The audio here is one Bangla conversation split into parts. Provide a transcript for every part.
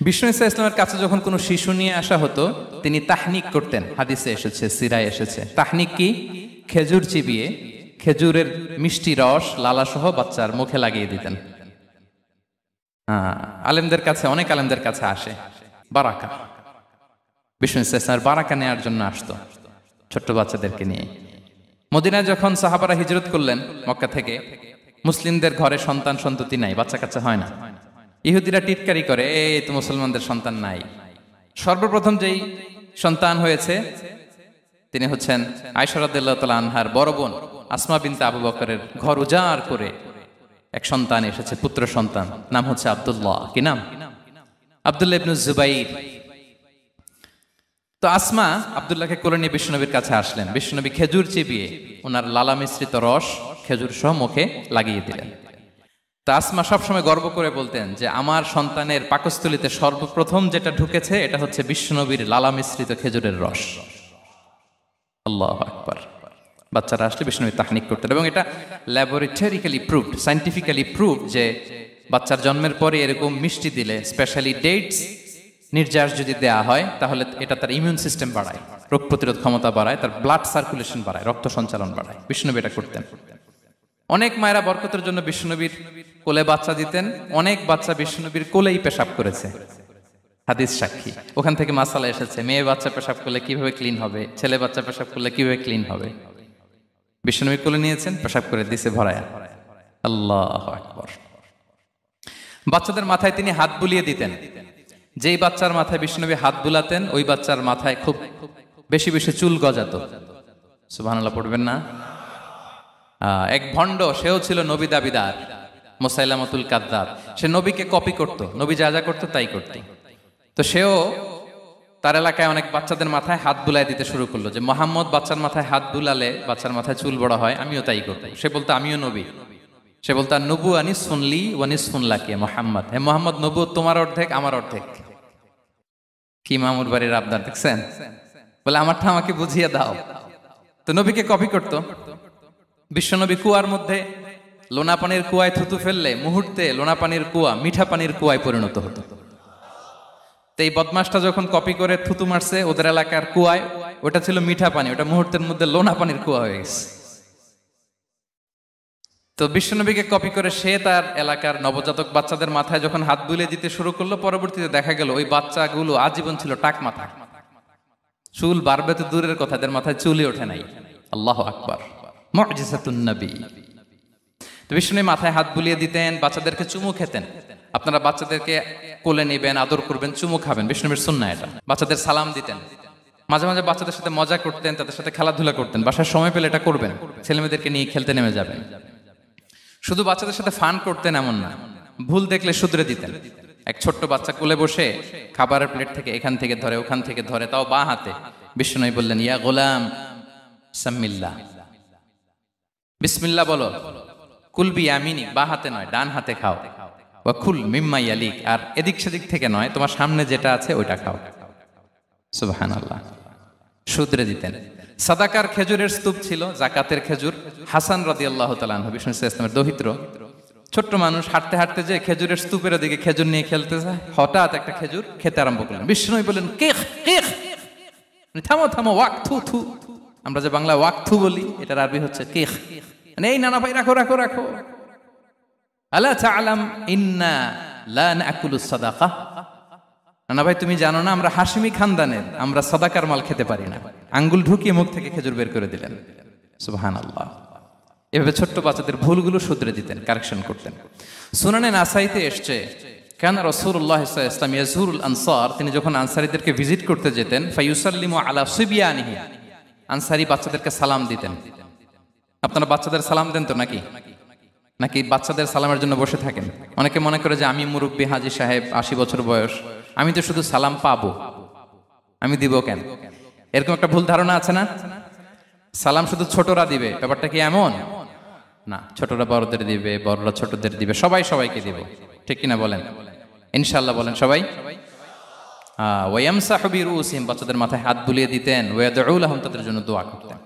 বিষ্ণু ইসা ইসলামের কাছে যখন কোনো শিশু নিয়ে আসা হতো তিনি তাহনিক করতেন। হাদিসে এসেছে, সিরায় এসেছে। তাহনিক কি? খেজুর চিবিয়ে খেজুরের মিষ্টি রস লালাসহ বাচ্চার মুখে লাগিয়ে দিতেন। আলেমদের কাছে, অনেক আলেমদের কাছে আসে বারাকা, বিষ্ণু ইসা ইসলামের বারাকা নেওয়ার জন্য আসতো ছোট্ট বাচ্চাদেরকে নিয়ে। মদিনায় যখন সাহাবারা হিজরত করলেন মক্কা থেকে, মুসলিমদের ঘরে সন্তান সন্ততি নাই, বাচ্চা কাচ্চা হয় না। ইহুদিরা টিটকারি করে, এই তো মুসলমানদের সন্তান নাই। সর্বপ্রথম যেই সন্তান হয়েছে তিনি হচ্ছেন আয়েশা রাদিয়াল্লাহু তাআলা আনহার বড় বোন আসমা বিনতে আবু বকরের ঘর উজাড় করে এক সন্তান এসেছে, পুত্র সন্তান, নাম হচ্ছে আব্দুল্লাহ। কি নাম? আব্দুল্লাহ ইবনে জুবাইর। তো আসমা আব্দুল্লাহকে কোলে নিয়ে বিশ্বনবীর কাছে আসলেন। বিশ্বনবী খেজুর চিবিয়ে ওনার লালা মিশ্রিত রস খেজুর সহ মুখে লাগিয়ে দিলেন। তা আসমা সবসময় গর্ব করে বলতেন যে আমার সন্তানের পাকস্থলীতে সর্বপ্রথম যেটা ঢুকেছে এটা হচ্ছে বিশ্বনবীর লালা মিশ্রিত খেজুরের রস। আল্লাহু আকবার। বাচ্চারা আসলে বিশ্বনবী তাহনিক করতেন, এবং এটা ল্যাবরেটরিক্যালি প্রুভড, সায়েন্টিফিক্যালি প্রুভড যে বাচ্চার জন্মের পরে এরকম মিষ্টি দিলে, স্পেশালি ডেটস নির্যাস যদি দেয়া হয়, তাহলে এটা তার ইমিউন সিস্টেম বাড়ায়, রোগ প্রতিরোধ ক্ষমতা বাড়ায়, তার ব্লাড সার্কুলেশন বাড়ায়, রক্ত সঞ্চালন বাড়ায়। বিশ্বনবী এটা করতেন। অনেক মায়েরা বরকতের জন্য বিশ্বনবীর কোলে বাচ্চা দিতেন। অনেক বাচ্চা বিশ্বনবীর কোলেই পেশাব করেছে, হাদিস সাক্ষী। ওখান থেকে মাসালা এসেছে, মেয়ে বাচ্চা পেশাব করলে কিভাবে ক্লিন হবে, ছেলে বাচ্চা পেশাব করলে কিভাবে ক্লিন হবে। বিশ্বনবী কোলে নিয়েছেন, পেশাব করে দিছে ভরায়া। আল্লাহু আকবার। বাচ্চাদের মাথায় তিনি হাত বুলিয়ে দিতেন। যেই বাচ্চার মাথায় বিশ্বনবী হাত বুলাতেন ওই বাচ্চার মাথায় খুব বেশি বেশি চুল গজাতো। সুবহানাল্লাহ পড়বেন না? এক ভণ্ড, সেও ছিল নবী দাবিদার, মুসাইলামাতুল কাযযাব। সে নবীকে কপি করত, নবী যা যা করতো তাই করত। তো সেও তার এলাকায় অনেক বাচ্চাদের মাথায় হাত বুলাই দিতে শুরু করলো, যে মোহাম্মদ বাচ্চার মাথায় হাত বুলালে বাচ্চার মাথায় চুল বড় হয়, আমিও তাই করবো। সে বলতো আমিও নবী। সে বলতো নবু আনিস শুনলি ওয়ানিস শুনলাকে মোহাম্মদ, হে মোহাম্মদ, নবু তোমার অর্ধেক আমার অর্ধেক। কি মামুর বাড়ির আবদার দেখছেন? বলে আমারটা আমাকে বুঝিয়ে দাও। তো নবীকে কপি করতো। বিশ্বনবী কুয়ার মধ্যে লোনা পানির কুয়ায় থুতু ফেললে মুহূর্তে লোনা পানির কুয়া মিঠা পানির কুয়ায় পরিণত হতো। তো এই বদমাসটা যখন কপি করে থুতু মারছে ওদের এলাকার কুয়ায়, ওটা ছিল মিঠা পানি, ওটা মুহূর্তের মধ্যে লোনা পানির কুয়া হয়ে গেছে। তো বিশ্বনবীকে কপি করে সে তার এলাকার নবজাতক বাচ্চাদের মাথায় যখন হাত বুলিয়ে দিতে শুরু করলো, পরবর্তীতে দেখা গেল ওই বাচ্চাগুলো আজীবন ছিল টাক মাথা। চুল বাড়বে তো দূরের কথা, এদের মাথায় চুলই ওঠে নাই। আল্লাহু আকবার, মুজিজাতুন নবী। তো বিশ্বনবী মাথায় হাত বুলিয়ে দিতেন, বাচ্চাদেরকে চুমু খেতেন। আপনারা বাচ্চাদেরকে কোলে নেবেন, আদর করবেন, চুমু খাবেন, বিশ্বনবীর সুন্নাহ এটা। বাচ্চাদের সালাম দিতেন। মাঝে মাঝে বাচ্চাদের সাথে মজা করতেন, তাদের সাথে খেলাধুলা করতেন। বাসার সময় পেলে এটা করবেন, ছেলেমেয়েদেরকে নিয়ে খেলতে নেমে যাবেন। শুধু বাচ্চাদের সাথে ফান করতেন এমন না, ভুল দেখলে শুধরে দিতেন। এক ছোট্ট বাচ্চা কোলে বসে খাবারের প্লেট থেকে এখান থেকে ধরে ওখান থেকে ধরে, তাও বাঁ হাতে। বিশ্বনবী বললেন, ইয়া গোলাম সাম্মিল্লাহ, বিসমিল্লাহ বলো। কুলবি ইয়ামিনিক, বাঁ হাতে নয় ডান হাতে খাও। ওয়া কুল মিম্মা ইয়ালিক, আর এদিক সেদিক থেকে নয়, তোমার সামনে যেটা আছে ওইটা খাও। সুবহানাল্লাহ, শুধরে দিতেন। সাদাকার খেজুরের স্তূপ ছিল, জাকাতের খেজুর। হাসান রাদিয়াল্লাহু তাআলা আনহু, বিষ্ণু ইসলামের দৌহিত্র, ছোট্ট মানুষ, হাঁটতে হাঁটতে যে খেজুরের স্তূপের দিকে খেজুর নিয়ে খেলতে যায়, হঠাৎ একটা খেজুর খেতে আরম্ভ করলেন। বিষ্ণু বললেন, কেখ কেখ, থামো থামো, ওয়াক থু থু। আমরা যে বাংলা ওয়াক থু বলি, এটার আরবি হচ্ছে কেখ। এই নানা ভাই, রাখো রাখো রাখো। আলা তাআলাম ইন্না লা নাকুলুস সাদাকা, নানা ভাই তুমি জানো না আমরা হাশিমি খানদানের, আমরা সাদাকার মাল খেতে পারি না। আঙ্গুল ঢুকিয়ে মুখ থেকে খেজুর বের করে দিলেন। সুবহানাল্লাহ। এভাবে ছোট্ট বাচ্চাদের ভুলগুলো শুধরে দিতেন, কারেকশন করতেন। সুনানে নাসাইতে এসছে, কানা রাসূলুল্লাহ সাল্লাল্লাহু আলাইহি ওয়াসাল্লাম ইয়াজুরুল আনসার, তিনি যখন আনসারীদেরকে ভিজিট করতে যেতেন, ফায়ুসাল্লিমু আলা সিবিয়ানিহি, আনসারী বাচ্চাদেরকে সালাম দিতেন। আপনারা বাচ্চাদের সালাম দেন তো নাকি? নাকি বাচ্চাদের সালামের জন্য বসে থাকেন? অনেকে মনে করে যে আমি মুরব্বী হাজী সাহেব, 80 বছর বয়স, আমি তো শুধু সালাম পাবো, আমি দিব কেন? এরকম একটা ভুল ধারণা আছে না? সালাম শুধু ছোটরা দিবে, ব্যাপারটা কি এমন না? ছোটরা বড়দের দিবে, বড়রা ছোটদের দিবে, সবাই সবাইকে দিবে, ঠিক কিনা বলেন? ইনশাআল্লাহ বলেন সবাই। ওয়ায়ামসাহু বিরুসিহিম, বাচ্চাদের মাথায় হাত বুলিয়ে দিতেন। ওয়ায়াদউ লাহুম, তাদের জন্য দোয়া করতেন।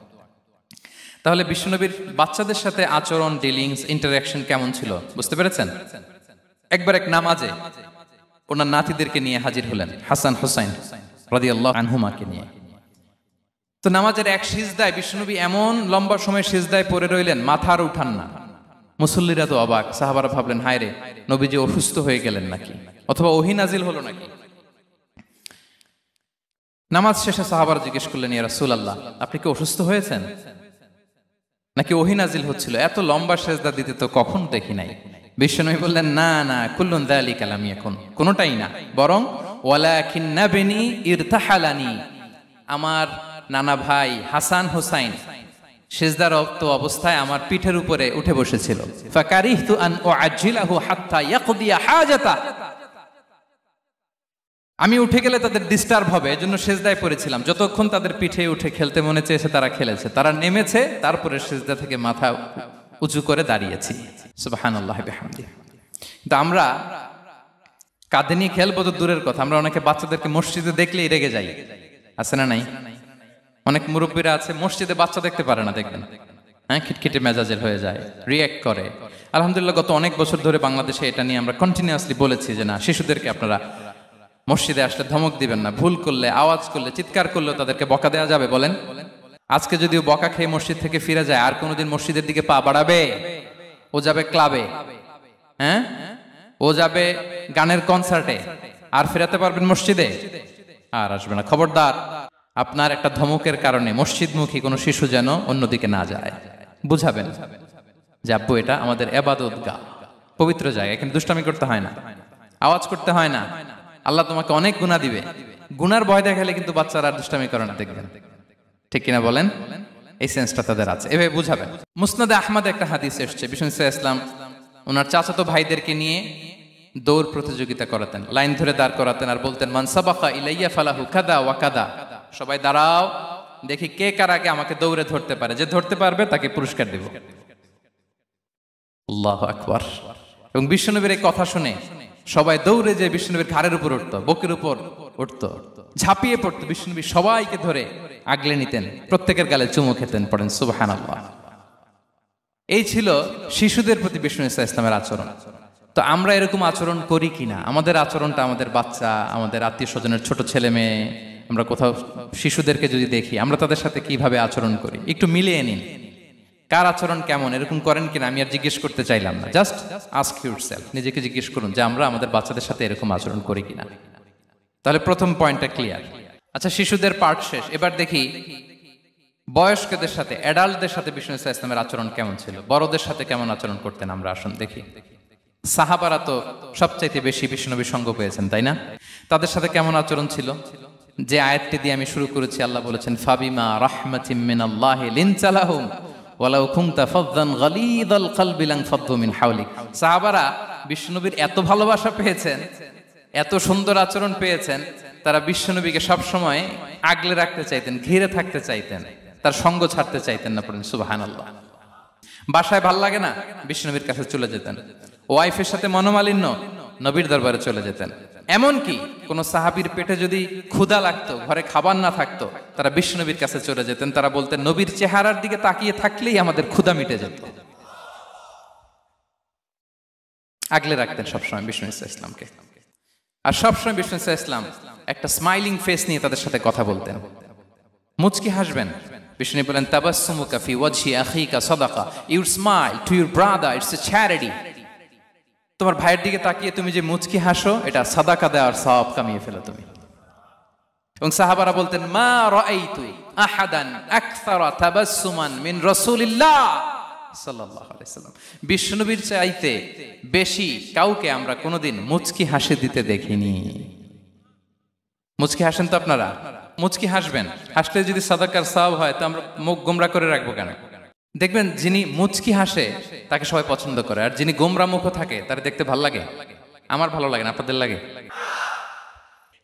তাহলে বিশ্বনবীর বাচ্চাদের সাথে আচরণ, ডিলিংস, ইন্টারঅ্যাকশন কেমন ছিল বুঝতে পেরেছেন? একবার এক নামাজে ওনার নাতিদেরকে নিয়ে হাজির হলেন, হাসান হুসাইন রাদিয়াল্লাহু আনহুমাকে নিয়ে। তো নামাজের এক সিজদায় বিশ্বনবী এমন লম্বা সময় সিজদায় পড়ে রইলেন, মাথা আর উঠান না। মুসল্লিরা তো অবাক, সাহাবারা ভাবলেন হায় রে, নবীজি অসুস্থ হয়ে গেলেন নাকি, অথবা ওহী নাজিল হলো নাকি। নামাজ শেষে সাহাবারা জিজ্ঞেস করলেন, ইয়া রাসূলুল্লাহ, আপনি কি অসুস্থ হয়েছেন নাকি ওহী নাজিল হচ্ছিল? এত লম্বা সিজদা দিতে তো কখন দেখি নাই। বিশ্বনবী বললেন, না না, কুল্লুন যালিকা লাম ইয়াকুন, কোনটাই না, বরং ওয়ালাকিন্না বিনি ইরতাহালানি, আমার নানা ভাই হাসান হুসাইন সিজদারত অবস্থায় আমার পিঠের উপরে উঠে বসেছিল। ফাকারিহতু আন উআজ্জিলাহু হাত্তা ইয়াকদিয়া হাজাতা, আমি উঠে গেলে তাদের ডিস্টার্ব হবে, এজন্য সিজদায় পড়েছিলাম। যতক্ষণ তাদের পিঠে উঠে খেলতে মনে চেয়েছে তারা খেলেছে, তারা নেমেছে, তারপরে সিজদা থেকে মাথা উঁচু করে দাঁড়িয়েছি। সুবহানাল্লাহি বিহামদিহি। কিন্তু আমরা কাঁধে নিয়ে খেলবো তো দূরের কথা, আমরা অনেকে বাচ্চাদেরকে মসজিদে দেখলেই রেগে যাই, আছে না নাই? অনেক মুরব্বীরা আছে মসজিদে বাচ্চা দেখতে পারে না, দেখবেন হ্যাঁ, খিটখিটে মেজাজের হয়ে যায়, রিঅ্যাক্ট করে। আলহামদুলিল্লাহ গত অনেক বছর ধরে বাংলাদেশে এটা নিয়ে আমরা কন্টিনিউয়াসলি বলেছি যে না, শিশুদেরকে আপনারা মসজিদে আসলে ধমক দিবেন না, ভুল করলে, আওয়াজ করলে, চিৎকার করলেও তাদেরকে বকা দেওয়া যাবে? বলেন। আজকে যদিও বকা খেয়ে মসজিদ থেকে ফিরে যায়, আর কোনোদিন মসজিদের দিকে পা বাড়াবে? ও যাবে ক্লাবে, হ্যাঁ, ও যাবে গানের কনসার্টে, আর ফেরাতে পারবেন মসজিদে? আর আসবে না। খবরদার, আপনার একটা ধমকের কারণে মসজিদমুখী কোনো শিশু যেন অন্যদিকে না যায়। বুঝাবেন যে আব্বু, এটা আমাদের ইবাদতগাহ, পবিত্র জায়গা, এখানে দুষ্টামি করতে হয় না, আওয়াজ করতে হয় না, আল্লাহ তোমাকে অনেক গুনাহ দিবে। গুনার ভয় দেখালে কিন্তু বাচ্চারা দুষ্টামি করে না, দেখবেন, ঠিক কিনা বলেন? এই সেন্সটা তাদের আছে, এভাবে বুঝাবেন। মুসনাদে আহমদে একটা হাদিস এসেছে, বিষ্ণু ইসলাম ওনার চাচাতো ভাইদেরকে নিয়ে দৌড় প্রতিযোগিতা করাতেন, লাইন ধরে দাঁড় করাতেন, আর বলতেন, মান সাবাকা ইলাইয়া ফালাহু কাদা ওয়া কাদা, সবাই দাঁড়াও, দেখি কে কার আগে আমাকে দৌড়ে ধরতে পারে, যে ধরতে পারবে তাকে পুরস্কার দেব। আল্লাহু আকবার। এবং বিশ্বনবীর এই কথা শুনে সবাই দৌড়ে যে বিশ্বনবীর ঘাড়ের উপর উঠতো, বুকের উপর উঠতো, ঝাঁপিয়ে পড়তো। বিশ্বনবী সবাইকে ধরে আগলে নিতেন, প্রত্যেকের গালে চুমু খেতেন। পড়েন সুবহানাল্লাহ। এই ছিল শিশুদের প্রতি বিষ্ণু ইসলামের আচরণ। তো আমরা এরকম আচরণ করি কিনা? আমাদের আচরণটা আমাদের বাচ্চা, আমাদের আত্মীয় স্বজনের ছোট ছেলে মেয়ে, আমরা কোথাও শিশুদেরকে যদি দেখি, আমরা তাদের সাথে কিভাবে আচরণ করি একটু মিলিয়ে নিন। কার আচরণ কেমন, এরকম করেন কিনা আমি আর জিজ্ঞেস করতে চাইলাম না, জাস্ট আস্ক ইউরসেলফ, নিজেকে জিজ্ঞেস করুন যে আমরা আমাদের বাচ্চাদের সাথে এরকম আচরণ করি কিনা। তাহলে প্রথম পয়েন্টটা ক্লিয়ার। আচ্ছা, শিশুদের পার্ট শেষ, এবার দেখি বয়স্কদের সাথে, অ্যাডাল্টদের সাথে বিষ্ণু ইসলামের আচরণ কেমন ছিল, বড়দের সাথে কেমন আচরণ করতেন আমরা। আসুন দেখি। সাহাবারা তো সবচাইতে বেশি বিষ্ণুনবীর সঙ্গ পেয়েছেন, তাই না? তাদের সাথে কেমন আচরণ ছিল? যে আয়াতটি দিয়ে আমি শুরু করেছি, আল্লাহ বলেছেন, ফাবিমা রাহমাতিম মিনাল্লাহি লিনতা লাহুম ওয়ালাউ কুনতা ফাযযান গালিযাল কলবি লানফাদ্দু মিন হাওলিক। সাহাবারা বিষ্ণুনবীর এত ভালোবাসা পেয়েছেন, এত সুন্দর আচরণ পেয়েছেন, তারা বিশ্বনবীকে সবসময় আগলে রাখতে চাইতেন, ঘিরে থাকতে চাইতেন, তার সঙ্গ ছাড়তে চাইতেন না। পড়েন সুবহানাল্লাহ। বাসায় ভাল লাগে না, বিশ্বনবীর কাছে চলে যেতেন। ওয়াইফের সাথে মনোমালিন্য, নবীর দরবারে চলে যেতেন। এমনকি কোন সাহাবীর পেটে যদি ক্ষুধা লাগতো, ঘরে খাবার না থাকতো, তারা বিশ্বনবীর কাছে চলে যেতেন। তারা বলতেন, নবীর চেহারার দিকে তাকিয়ে থাকলেই আমাদের ক্ষুধা মিটে যেত। আগলে রাখতেন সবসময় বিষ্ণু ইসলামকে। আর সবসময় বিষ্ণু ইসলাম একটা স্মাইলিং ফেস নিয়ে তাদের সাথে কথা বলতেন, মুচকি হাসবেন। বিষ্ণু বলেন, তাবাসসুমুকা ফি ওয়াজহি আখিকা সাদাকা, you smile to your brother, it's a charity. তোমার ভাইয়ের দিকে তাকিয়ে তুমি যে মুচকি হাসো, এটা সাদাকা দেওয়ার সওয়াব কামিয়ে ফেলো তুমি। এবং সাহাবারা বলতেন, মা রাআইতু আহাদান আকসারা তাবাসসুমান মিন রাসূলিল্লাহ সাল্লাল্লাহু আলাইহি ওয়াসাল্লাম। বিশ্বনবীর চাইতে বেশি কাউকে আমরা কোনোদিন মুচকি হাসি দিতে দেখিনি। মুচকি হাসেন তো আপনারা? মুচকি হাসবেন, হাসলে যদি সাদাকার সওয়াব হয়, তো আমরা মুখ গোমরা করে রাখবো কেন? দেখবেন, যিনি মুচকি হাসে তাকে সবাই পছন্দ করে, আর যিনি গোমরা মুখ থাকে তার দেখতে ভালো লাগে। আমার ভালো লাগে না, আপনাদের লাগে?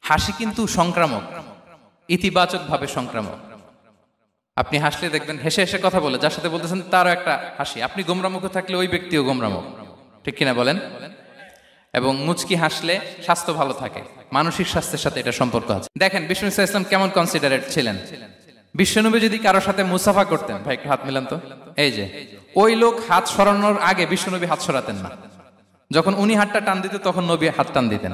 হাসি কিন্তু সংক্রামক, ইতিবাচক ভাবে সংক্রামক। আপনি হাসলে দেখবেন হেসে হেসে কথা বলে, যার সাথে বলতেছেন তারও একটা হাসি। আপনি গোমরা মুখ থাকলে ওই ব্যক্তিও গোমরা মুখ, ঠিক কিনা বলেন? এবং মুচকি হাসলে স্বাস্থ্য ভালো থাকে, মানসিক স্বাস্থ্যের সাথে এটা সম্পর্ক আছে। দেখেন বিষ্ণু ইসলাম কেমন কনসিডারেট ছিলেন। বিশ্বনবী যদি কারোর সাথে মুসাফা করতেন, ভাই একটু হাত মিলান তো, এই যে, ওই লোক হাত সরানোর আগে বিশ্বনবী হাত সরাতেন না। যখন উনি হাতটা টান দিতেন, তখন নবী হাত টান দিতেন।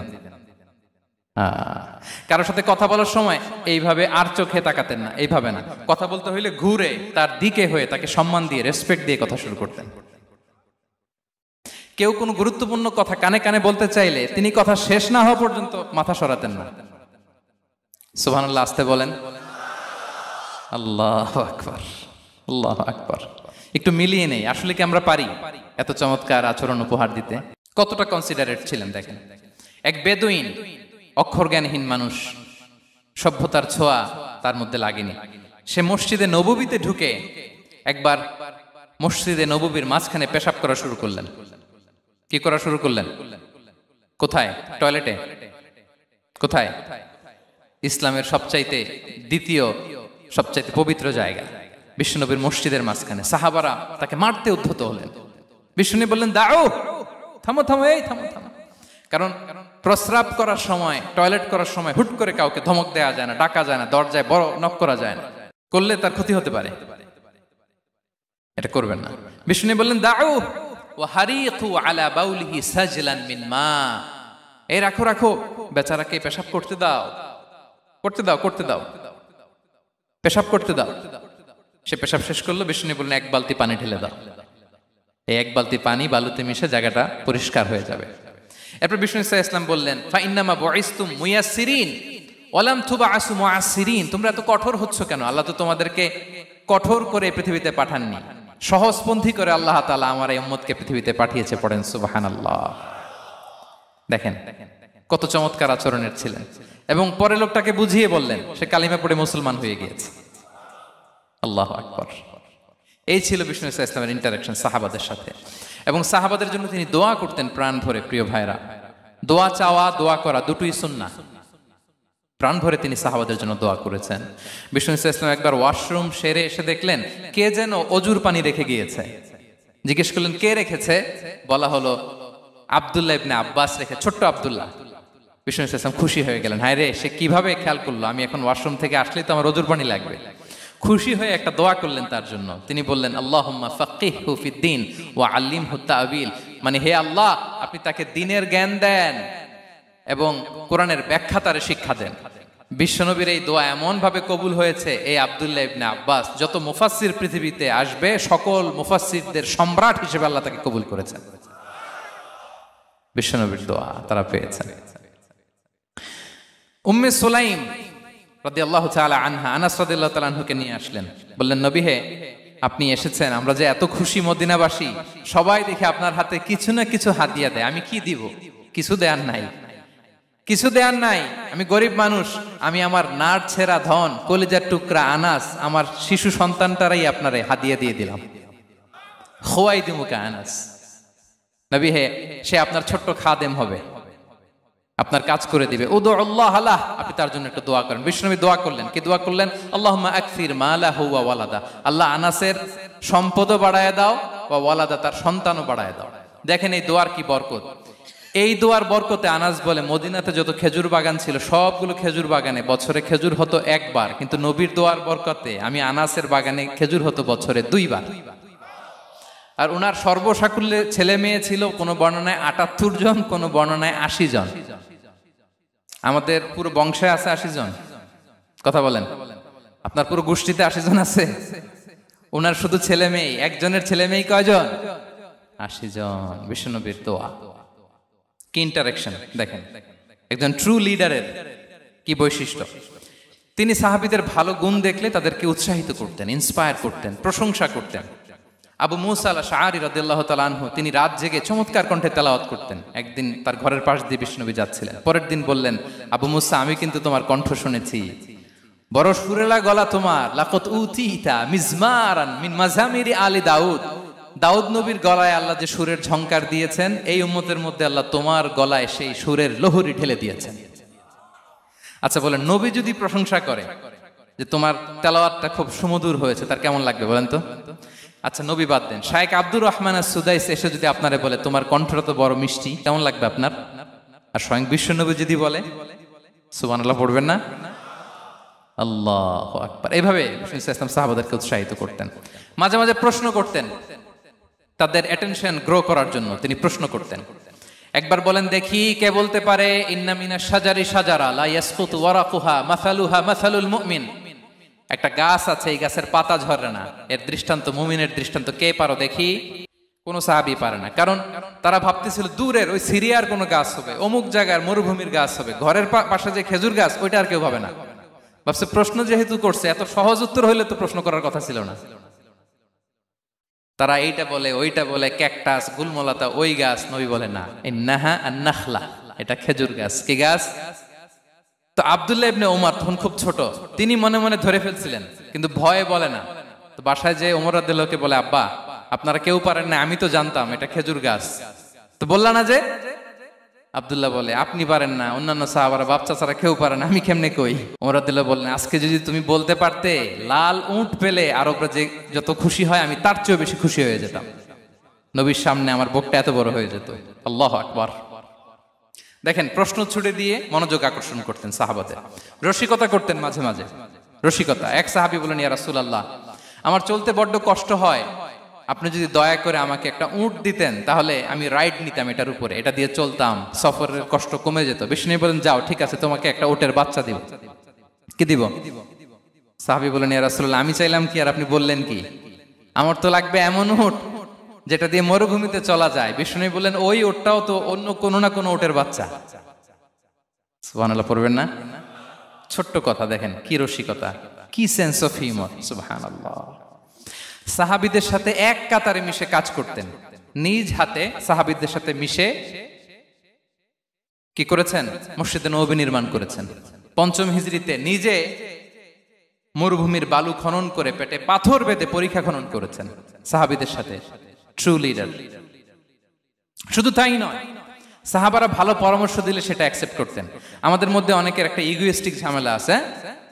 কারোর সাথে কথা বলার সময় এইভাবে আর চোখে তাকাতেন না, এইভাবে না, কথা বলতে হইলে ঘুরে তার দিকে হয়ে তাকে সম্মান দিয়ে রেসপেক্ট দিয়ে কথা শুরু করতেন। কেউ কোনো গুরুত্বপূর্ণ কথা কানে কানে বলতে চাইলে তিনি কথা শেষ না হওয়া পর্যন্ত মাথা সরাতেন না। সুবহানাল্লাহ, আসতে বলেন। আল্লাহু আকবার, আল্লাহু আকবার। একটু মিলিয়ে নেই, আসলে কি আমরা পারি এত চমৎকার আচরণ উপহার দিতে? কতটা কনসিডারেট ছিলেন দেখেন। এক বেদুইন, অক্ষর জ্ঞানহীন মানুষ, সভ্যতার ছোঁয়া তার মধ্যে লাগেনি। সে মসজিদে নববীতে ঢুকে একবার মসজিদে নববীর মাঝখানে পেশাব করা শুরু করলেন। কি করা শুরু করলেন? কোথায়? টয়লেটে? কোথায়? ইসলামের সবচাইতে দ্বিতীয় সবচাইতে পবিত্র জায়গা বিশ্বনবীর মসজিদের মাঝখানে। সাহাবারা তাকে মারতে উদ্ধত হলেন। বিশ্বনবী বললেন, দাও, থামো থামো, এই থামো থামো। কারণ প্রস্রাব করার সময়, টয়লেট করার সময় হুট করে কাউকে ধমক দেওয়া যায় না, ডাকা যায় না, দরজায় বড় নক করা যায় না, করলে তার ক্ষতি হতে পারে, এটা করবেন না। বিষ্ণু বললেন, দাও ওয়া হারিকু আলা বাউলিহি সাজলান মিন মা, এই রাখো রাখো, বেচারাকে পেশাব করতে দাও, করতে দাও, করতে দাও, পেশাব করতে দাও। সে পেশাব শেষ করলো। বিষ্ণু বললেন, এক বালতি পানি ঢেলে দাও। এই এক বালতি পানি বালুতে মিশে জায়গাটা পরিষ্কার হয়ে যাবে। এরপর বিষ্ণু ইসলাম বললেন, ফাইন্নামা বুইসতুম মুয়াসসিরিন ওয়ালাম তুবআসু মুআসসিরিন, তোমরা এত কঠোর হচ্ছ কেন? আল্লাহ তো তোমাদেরকে কঠোর করে পৃথিবীতে পাঠাননি, সহজপন্থী করে আল্লাহ তাআলা আমার এই উম্মতকে পৃথিবীতে পাঠিয়েছে। পড়েন সুবহানাল্লাহ। দেখেন কত চমৎকার আচরণের ছিলেন। এবং পরে লোকটাকে বুঝিয়ে বললেন, সে কালিমা পড়ে মুসলমান হয়ে গিয়েছে। আল্লাহু আকবার। এই ছিল বিষ্ণু ইসলামের ইন্টারাকশন সাহাবাদের সাথে। এবং সাহাবাদের জন্য তিনি দোয়া করতেন প্রাণ ভরে। প্রিয় ভাইরা, দোয়া চাওয়া, দোয়া করা দুটোই সুন্নাহ। প্রাণ ভরে তিনি সাহাবাদের জন্য দোয়া করেছেন। বিষ্ণু ইসলাম একবার ওয়াশরুম সেরে এসে দেখলেন কে যেন অজুর পানি রেখে গিয়েছে। জিজ্ঞেস করলেন, কে রেখেছে? বলা হলো, আব্দুল্লাহ ইবনে আব্বাস রেখে, ছোট্ট আব্দুল্লাহ। বিষ্ণু ইসলাম খুশি হয়ে গেলেন, হায় রে, সে কিভাবে খেয়াল করলো, আমি এখন ওয়াশরুম থেকে আসলেই তো আমার অজুর পানি লাগবে। খুশি হয়ে একটা দোয়া করলেন তার জন্য। তিনি বললেন, আল্লাহুম্মা ফাক্কিহহু ফিদ্দীন ওয়া আল্লিমহু তা'বীল, মানে হে আল্লাহ, আপনি তাকে দ্বীনের জ্ঞান দেন এবং কোরআনের ব্যাখ্যা তারে শিক্ষা দেন। বিশ্বনবীর এই দোয়া এমন ভাবে কবুল হয়েছে, এই আব্দুল্লাহ ইবনে আব্বাস যত মুফাসসির পৃথিবীতে আসবে সকল মুফাসসিরদের সম্রাট হিসেবে আল্লাহ তাকে কবুল করেছেন। বিশ্বনবীর দোয়া তারা পেয়েছেন। উম্মে সুলাইম রাদিয়াল্লাহু তাআলা আনহা, আনাস রাদিয়াল্লাহু তাআলা আনহুকে নিয়ে আসলেন। বললেন, নবী হে, আপনি এসেছেন, আমরা যে এত খুশি মদিনাবাসী, সবাই দেখে আপনার হাতে কিছু না কিছু হাদিয়া দেয়, আমি কি দিব? কিছু দেয়ার নাই, কিছু দেয়ার নাই, আমি গরিব মানুষ, আমি আমার নাড় ছেঁড়া ধন, কলিজার টুকরা আনাস, আমার শিশু সন্তানটারাই আপনারে হাদিয়া দিয়ে দিলাম। খোয়াই দিমুকা আনাস, নবী হে, সে আপনার ছোট্ট খাদেম হবে, আপনার কাজ করে দিবে। উদু আল্লাহ আলাহ, আপনি তার জন্য একটু দোয়া করেন। বিষ্ণু নবী দোয়া করলেন, কি দোয়া করলেন? আল্লাহুম্মা আকসির মালাহু ওয়া ওয়ালাদা, আল্লাহ আনাসের সম্পদও বাড়ায় দাও, ওয়া ওয়ালাদা, তার সন্তানও বাড়ায় দাও। দেখেন এই দোয়ার কি বরকত। এই দোয়ার বরকতে আনাস বলে, মদিনাতে যত খেজুর বাগান ছিল সবগুলো খেজুর বাগানে বছরে খেজুর হতো একবার, কিন্তু নবীর দোয়ার বরকতে আমি আনাসের বাগানে খেজুর হতো বছরে 2 বার। আর ওনার সর্বসাকুল্যে ছেলে মেয়ে ছিল, কোন বর্ণনায় 78 জন, কোন বর্ণনায় 80 জন। আমাদের পুরো বংশে আছে 80 জন। কথা বলেন, আপনার পুরো গোষ্ঠীতে 80 জন আছে? ওনার শুধু ছেলে মেয়ে, একজনের ছেলে মেয়ে কয়জন? 80 জন। বিশ্বনবীর দোয়া কি ইন্টারেকশন দেখেন, একজন ট্রু লিডারের কি বৈশিষ্ট্য। তিনি সাহাবীদের ভালো গুণ দেখলে তাদেরকে উৎসাহিত করতেন, ইন্সপায়ার করতেন, প্রশংসা করতেন। আবু মুসা আল-আশআরী রাদিয়াল্লাহু তাআলা আনহু, তিনি রাত জেগে চমৎকার কণ্ঠে তেলাওয়াত করতেন। একদিন তার ঘরের পাশ দিয়ে বিষ্ণুনবী যাচ্ছিলেন। পরের দিন বললেন, আবু মুসা, আমি কিন্তু তোমার কণ্ঠ শুনেছি, বড় সুরেলা গলা তোমার। লাকাত উতিতা মিজমারান মিন মাজামিরি আলি দাউদ, দাউদ নবীর গলায় আল্লাহ যে সুরের ঝংকার দিয়েছেন, এই উম্মতের মধ্যে আল্লাহ তোমার গলায় সেই সুরের লহরী ঢেলে দিয়েছেন। আচ্ছা বলেন, নবী যদি প্রশংসা করে যে তোমার তেলাওয়াতটা খুব সুমধুর হয়েছে, তার কেমন লাগবে বলেন তো? আচ্ছা নবী বাদ দেন, শায়েখ আব্দুর রহমান আস-সুদাইস এসে যদি আপনারে বলে তোমার কণ্ঠটা তো বড় মিষ্টি, কেমন লাগবে আপনার? আর স্বয়ং বিশ্বনবী যদি বলে, সুবহানাল্লাহ পড়বেন না? আল্লাহু আকবার। এইভাবে ইসলাম সাহাবাদেরকে উৎসাহিত করতেন। মাঝে মাঝে প্রশ্ন করতেন, তাদের অ্যাটেনশন গ্রো করার জন্য তিনি প্রশ্ন করতেন। একবার বলেন দেখি, কে বলতে পারে ইন্না মিনাশ শাজারি শাজারা লা ইয়াসকুতু ওয়ারাকুহা মাসালুহা মাসালুল মুমিন। একটা গাছ আছে, এই গাছের পাতা ঝরে না, এর দৃষ্টান্ত মুমিনের দৃষ্টান্ত। কে পারো দেখি? কোনো সাহাবী পারে না, কারণ তারা ভাবতেছিল দূরের ওই সিরিয়ার কোনো গাছ হবে, অমুক জায়গার মরুভূমির গাছ হবে, ঘরের পাশে যে খেজুর গাছ ওইটা আর কেউ ভাবে না। ভাবছে প্রশ্ন যেহেতু করছে, এত সহজ উত্তর হইলে তো প্রশ্ন করার কথা ছিল না। তারা এইটা বলে ওইটা বলে, ক্যাকটাস গুলমলাতা ওই গাছ। নবী বলে না, ইন্নাহা আন-নাখলা, এটা খেজুর গাছ। কি গাছ? তো আব্দুল্লাহ ইবনে ওমর তখন খুব ছোট, তিনি মনে মনে ধরে ফেলছিলেন, কিন্তু ভয়ে বলে না। তো বাসায় যে ওমর রাদিয়াল্লাহু আনহু বলে, আব্বা আপনারা কেউ পারেন না, আমি তো জানতাম এটা খেজুর গাছ, তো বললা না যে? আব্দুল্লাহ বলে, আপনি পারেন না, অন্যান্য সাহাবারা বাপ চাচারা কেউ পারে না, আমি কেমনে কই? ওমর রাদিয়াল্লাহু আনহু বললেন, আজকে যদি তুমি বলতে পারতে লাল উট পেলে আরবরা যে যত খুশি হয়, আমি তার চেয়েও বেশি খুশি হয়ে যেতাম। নবীর সামনে আমার বুকটা এত বড় হয়ে যেত। আল্লাহু আকবার। দেখেন, প্রশ্ন ছুড়ে দিয়ে মনোযোগ আকর্ষণ করতেন সাহাবাদের, রসিকতা করতেন মাঝে মাঝে। রসিকতা, এক সাহাবী বলেন, ইয়া রাসূলুল্লাহ, আমার চলতে বড্ড কষ্ট হয়, আপনি যদি দয়া করে আমাকে একটা উট দিতেন তাহলে আমি রাইড নিতাম এটার উপরে, এটা দিয়ে চলতাম, সফরের কষ্ট কমে যেত। বিষ্ণু বলেন, যাও ঠিক আছে, তোমাকে একটা উটের বাচ্চা দিব। কি দিব? সাহাবী বলেন, ইয়া রাসূলুল্লাহ, আমি চাইলাম কি আর আপনি বললেন কি? আমার তো লাগবে এমন উট যেটা দিয়ে মরুভূমিতে চলা যায়। বিষ্ণু বলেন, ওই উটটাও তো অন্য কোনো না কোনো উটের বাচ্চা। সুবহানাল্লাহ পড়বেন না? ছোট্ট কথা, দেখেন কি রসিকতা, কি সেন্স অফ হিউমার। সুবহানাল্লাহ। সাহাবীদের সাথে এক কাতারে মিশে কাজ করতেন, নিজ হাতে সাহাবীদের সাথে মিশে কি করেছেন? মসজিদে নববী নির্মাণ করেছেন। পঞ্চম হিজরিতে নিজে মরুভূমির বালু খনন করে পেটে পাথর বেঁধে পরীক্ষা খনন করেছেন সাহাবীদের সাথে। True leader. শুধু তাই নয়, সাহাবারা ভালো পরামর্শ দিলে সেটা অ্যাকসেপ্ট করতেন। আমাদের মধ্যে অনেকের একটা ইগোইস্টিক ঝামেলা আছে,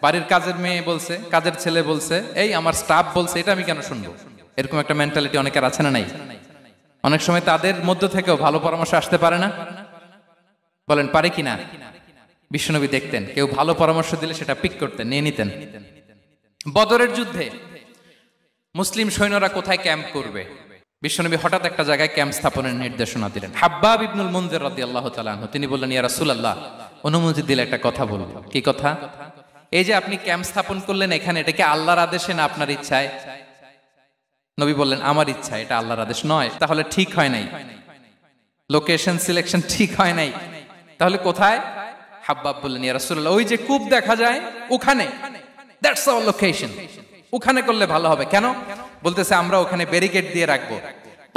বাড়ির কাজের মেয়ে বলছে, কাজের ছেলে বলছে, এই আমার স্টাফ বলছে, এটা আমি কেন শুনবো? এরকম একটা মেন্টালিটি অনেকের আছে না নাই? অনেক সময় তাদের মধ্য থেকেও ভালো পরামর্শ আসতে পারে না? বলেন পারে কিনা? বিশ্বনবী দেখতেন, কেউ ভালো পরামর্শ দিলে সেটা পিক করতেন, নিয়ে নিতেন। বদরের যুদ্ধে মুসলিম সৈন্যরা কোথায় ক্যাম্প করবে, বিশ্বনবী হঠাৎ একটা জায়গায় ক্যাম্প স্থাপনের নির্দেশনা দিলেন। হাব্বাব ইবনুল মুনজির রাদিয়াল্লাহু তাআলা আনহু, তিনি বললেন, ইয়া রাসূলুল্লাহ, অনুমতি দিলে একটা কথা বলবো। কি কথা? এই যে আপনি ক্যাম্প স্থাপন করলেন এখানে, এটা কি আল্লাহর আদেশে না আপনার ইচ্ছায়? নবী বললেন, আমার ইচ্ছা, এটা আল্লাহর আদেশ নয়। তাহলে ঠিক হয় নাই, লোকেশন সিলেকশন ঠিক হয় নাই। তাহলে কোথায়? হাব্বাব বললেন, ইয়া রাসূলুল্লাহ, ওই যে কূপ দেখা যায় ওখানে, দ্যাটস আওয়ার লোকেশন, ওখানে করলে ভালো হবে। কেন? বলতেছে, আমরা ওখানে ব্যারিকেড দিয়ে রাখবো,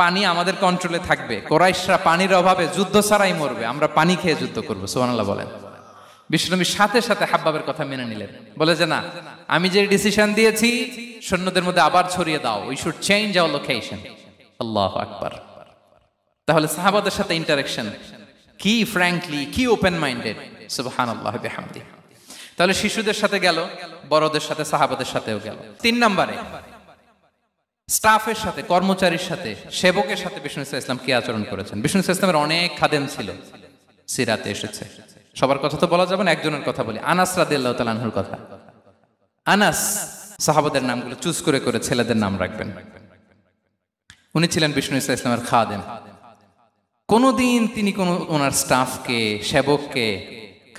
পানি আমাদের কন্ট্রোলে থাকবে, কুরাইশরা পানির অভাবে যুদ্ধ ছাড়াই মরবে, আমরা পানি খেয়ে যুদ্ধ করবো। সুবহানাল্লাহ বলেন। বিশ্বনবীর সাথে সাথে হাব্বাবের কথা মেনে নিলেন, বলে যে না, আমি যে ডিসিশন দিয়েছি সৈন্যদের মধ্যে আবার ছড়িয়ে দাও, we should change our location. আল্লাহু আকবার। তাহলে সাহাবাদের সাথে ইন্টারেকশন কি ফ্র্যাঙ্কলি, কি ওপেন মাইন্ডেড। সুবহানাল্লাহ বিহামদি। তাহলে শিশুদের সাথে গেল, বড়দের সাথে, সাহাবাদের সাথেও গেল। 3 নম্বরে স্টাফের সাথে, কর্মচারীর সাথে, সেবকের সাথে বিষ্ণু ইসলাম কি আচরণ করেছেন। বিষ্ণু ইসলামের অনেক খাদেম ছিল, সিরাতে এসেছে। সবার কথা তো বলা যাবে না, একজনের কথা বলি, আনাস রাদিয়াল্লাহু তাআলা আনহুর কথা। আনাস, সাহাবাদের নামগুলো চুজ করে করে ছেলেদের নাম রাখবেন। উনি ছিলেন বিষ্ণু ইসলামের খাদেম। কোনোদিন তিনি কোন ওনার স্টাফকে, সেবককে,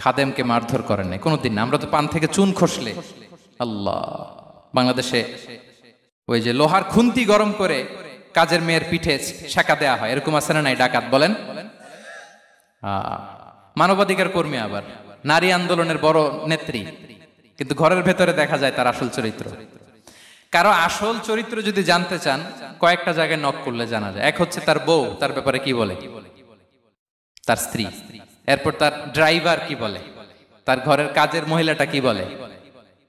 খাদেমকে মারধর করেন নাই, কোনোদিন না। আমরা তো পান থেকে চুন খসলে, আল্লাহ, বাংলাদেশে ওই যে লোহার খুন্তি গরম করে কাজের মেয়ের পিঠে শেখা দেয়া হয়, এরকম আছে না নাই? ডাকাত বলেন, মানবাধিকার কর্মী, আবার নারী আন্দোলনের বড় নেত্রী, কিন্তু ঘরের ভেতরে দেখা যায় তার আসল চরিত্র। কারো আসল চরিত্র যদি জানতে চান, কয়েকটা জায়গায় নক করলে জানা যায়। এক হচ্ছে তার বউ, তার ব্যাপারে কি বলে, তার স্ত্রী। এরপর তার ড্রাইভার কি বলে, তার ঘরের কাজের মহিলাটা কি বলে।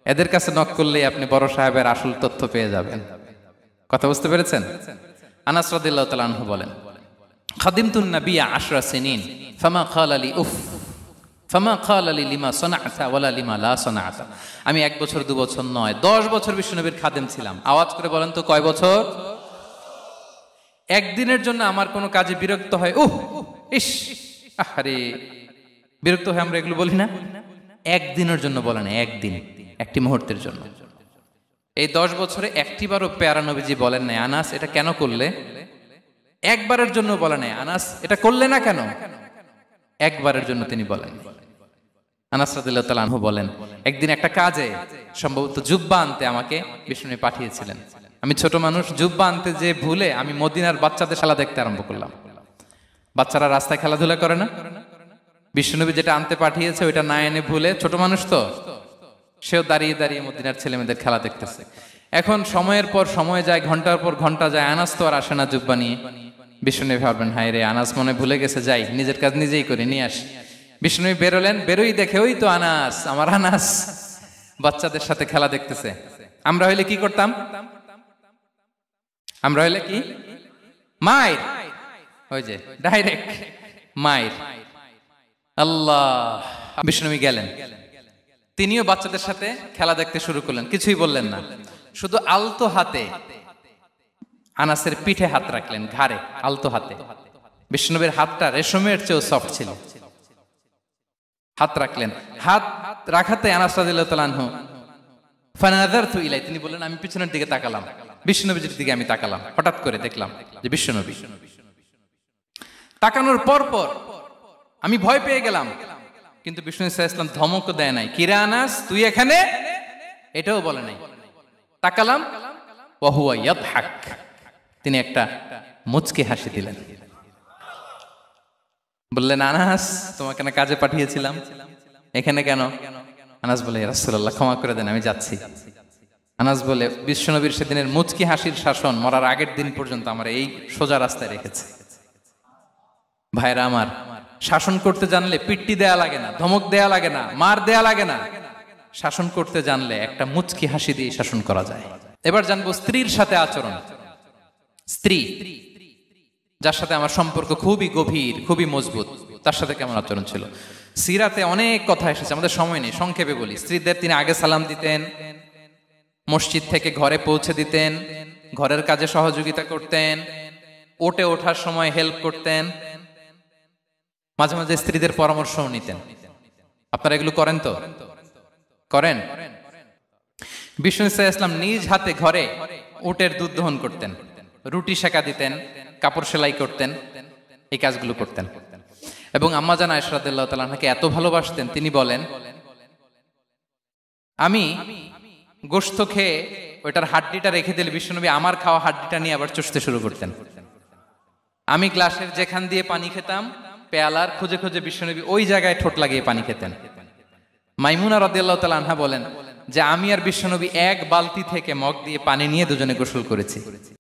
এদের কাছে নক করলে আপনি বড় সাহেবের আসল তথ্য পেয়ে যাবেন। কথা বুঝতে পেরেছেন? আনাস রাদিয়াল্লাহু তাআলা আনহু বলেন, খাদিমতুন নাবিয়্যা 10 সিনিন ফামা ক্বালা লি উফ ফামা ক্বালা লি লিমা সানা'তা ওয়ালা লিমা লা সানা'তা। আমি 1 বছর 2 বছর নয়, 10 বছর বিশ্বনবীর খাদেম ছিলাম। আওয়াজ করে বলেন তো, কয় বছর? একদিনের জন্য আমার কোনো কাজে বিরক্ত হয়, উহ ইস, আরে, বিরক্ত হয়ে আমরা এগুলো বলি না? একদিনের জন্য বলে না, একদিন, একটি মুহূর্তের জন্য। এই 10 বছরে একটিবারও প্যারা নবীজি বলেন নাই, আনাস এটা কেন করলে? একবারের জন্য বলে নাই, আনাস এটা করলে না কেন? একবারের জন্য তিনি বলেন। আনাস রাদিয়াল্লাহু তাআলা আনহু বলেন, একদিন একটা কাজে সম্ভবত জুব্বা আনতে আমাকে বিষ্ণু পাঠিয়েছিলেন। আমি ছোট মানুষ, জুব্বা আনতে যে ভুলে আমি মদিনার বাচ্চাদের খেলা দেখতে আরম্ভ করলাম। বাচ্চারা রাস্তায় খেলাধুলা করে না, বিষ্ণুনবী যেটা আনতে পাঠিয়েছে ওইটা না এনে ভুলে, ছোট মানুষ তো, সেও দাঁড়িয়ে দাঁড়িয়ে মদিনার ছেলেমেয়েদের খেলা দেখতেছে। এখন সময়ের পর সময় যায়, ঘন্টার পর ঘন্টা যায়, আনাস তো আর আসে না জুব্বা নিয়ে। বিষ্ণুনবী ভাবলেন, হায় রে, আনাস মনে ভুলে গেছে, যাই নিজের কাজ নিজেই করে নিয়ে আসি। বিষ্ণুনবী বেরোলেন, বেরোই দেখে ওই তো আনাস, আমার আনাস বাচ্চাদের সাথে খেলা দেখতেছে। আমরা হইলে কি করতাম? আমরা হইলে কি? মায়ের, ওই যে ডাইরেক্ট মায়ের। আল্লাহ, বিষ্ণুনবী গেলেন, তিনিও বাচ্চাদের সাথে খেলা দেখতে শুরু করলেন, কিছুই বললেন না, শুধু আলতো হাতে আনাসের পিঠে হাত রাখলেন, ঘাড়ে আলতো হাতে। বিষ্ণুনবীর হাতটা রেশমের চেয়েও সফট ছিল। হাত রাখলেন, হাত রাখাতে আনাস রাদিয়াল্লাহু তাআলা আনহু ফানাযারতু ইলাই, তিনি বললেন আমি পিছনের দিকে তাকালাম, বিষ্ণুনবীর দিকে আমি তাকালাম, হঠাৎ করে দেখলাম যে বিষ্ণুনবী। তাকানোর পর পর আমি ভয় পেয়ে গেলাম, কিন্তু বিষ্ণু সাল্লাল্লাহু আলাইহি ওয়াসাল্লাম ধমক দেয় নাই, কিরে আনাস তুই এখানে, এটাও বলে নাই। তাকালাম, ওয়া হুয়া ইয়াদহাক, তিনি একটা মুচকি হাসি দিলেন, বললেন আনাস তোমাকে না কাজে পাঠিয়েছিলাম, এখানে কেন? আনাস বলে, ইয়া রাসূলুল্লাহ ক্ষমা করে দেন, আমি যাচ্ছি। আনাস বলে, বিশ্বনবীর সেদিনের মুচকি হাসির শাসন মরার আগের দিন পর্যন্ত আমার এই সোজা রাস্তায় রেখেছে। ভাইরা আমার, শাসন করতে জানলে পিট্টি দেয়া লাগে না, ধমক দেয়া লাগে না, মার দেয়া লাগে না। শাসন করতে জানলে একটা মুচকি হাসি দিয়ে শাসন করা যায়। এবার জানবো স্ত্রীর সাথে আচরণ। স্ত্রী যার সাথে আমার সম্পর্ক খুবই গভীর, খুবই মজবুত, তার সাথে কেমন আচরণ ছিল? সিরাতে অনেক কথা এসেছে, আমাদের সময় নেই, সংক্ষেপে বলি। স্ত্রীদের তিনি আগে সালাম দিতেন, মসজিদ থেকে ঘরে পৌঁছে দিতেন, ঘরের কাজে সহযোগিতা করতেন, ওটে ওঠার সময় হেল্প করতেন, মাঝে মাঝে স্ত্রীদের পরামর্শও নিতেন। আপনারা এগুলো করেন তো? করেন? বিষ্ণু সাল্লাল্লাহু আলাইহি ওয়াসাল্লাম নিজ হাতে ঘরে উটের দুধ দহন করতেন, রুটি সেকা দিতেন, কাপড় সেলাই করতেন, এই কাজগুলো করতেন। এবং আম্মা জান আয়েশা রাদিয়াল্লাহু তাআলা আনহাকে এত ভালোবাসতেন, তিনি বলেন আমি গোশত খেয়ে ওইটার হাড্ডিটা রেখে দিলে বিশ্বনবী আমার খাওয়া হাড্ডিটা নিয়ে আবার চুষতে শুরু করতেন। আমি গ্লাসের যেখান দিয়ে পানি খেতাম, পেয়ালার খুঁজে খুঁজে বিশ্বনবী ওই জায়গায় ঠোঁট লাগিয়ে পানি খেতেন। মাইমুনা রাদিয়াল্লাহু তাআলা আনহা বলেন যে আমি আর বিশ্বনবী এক বালতি থেকে মগ দিয়ে পানি নিয়ে দুজনে গোসল করেছি।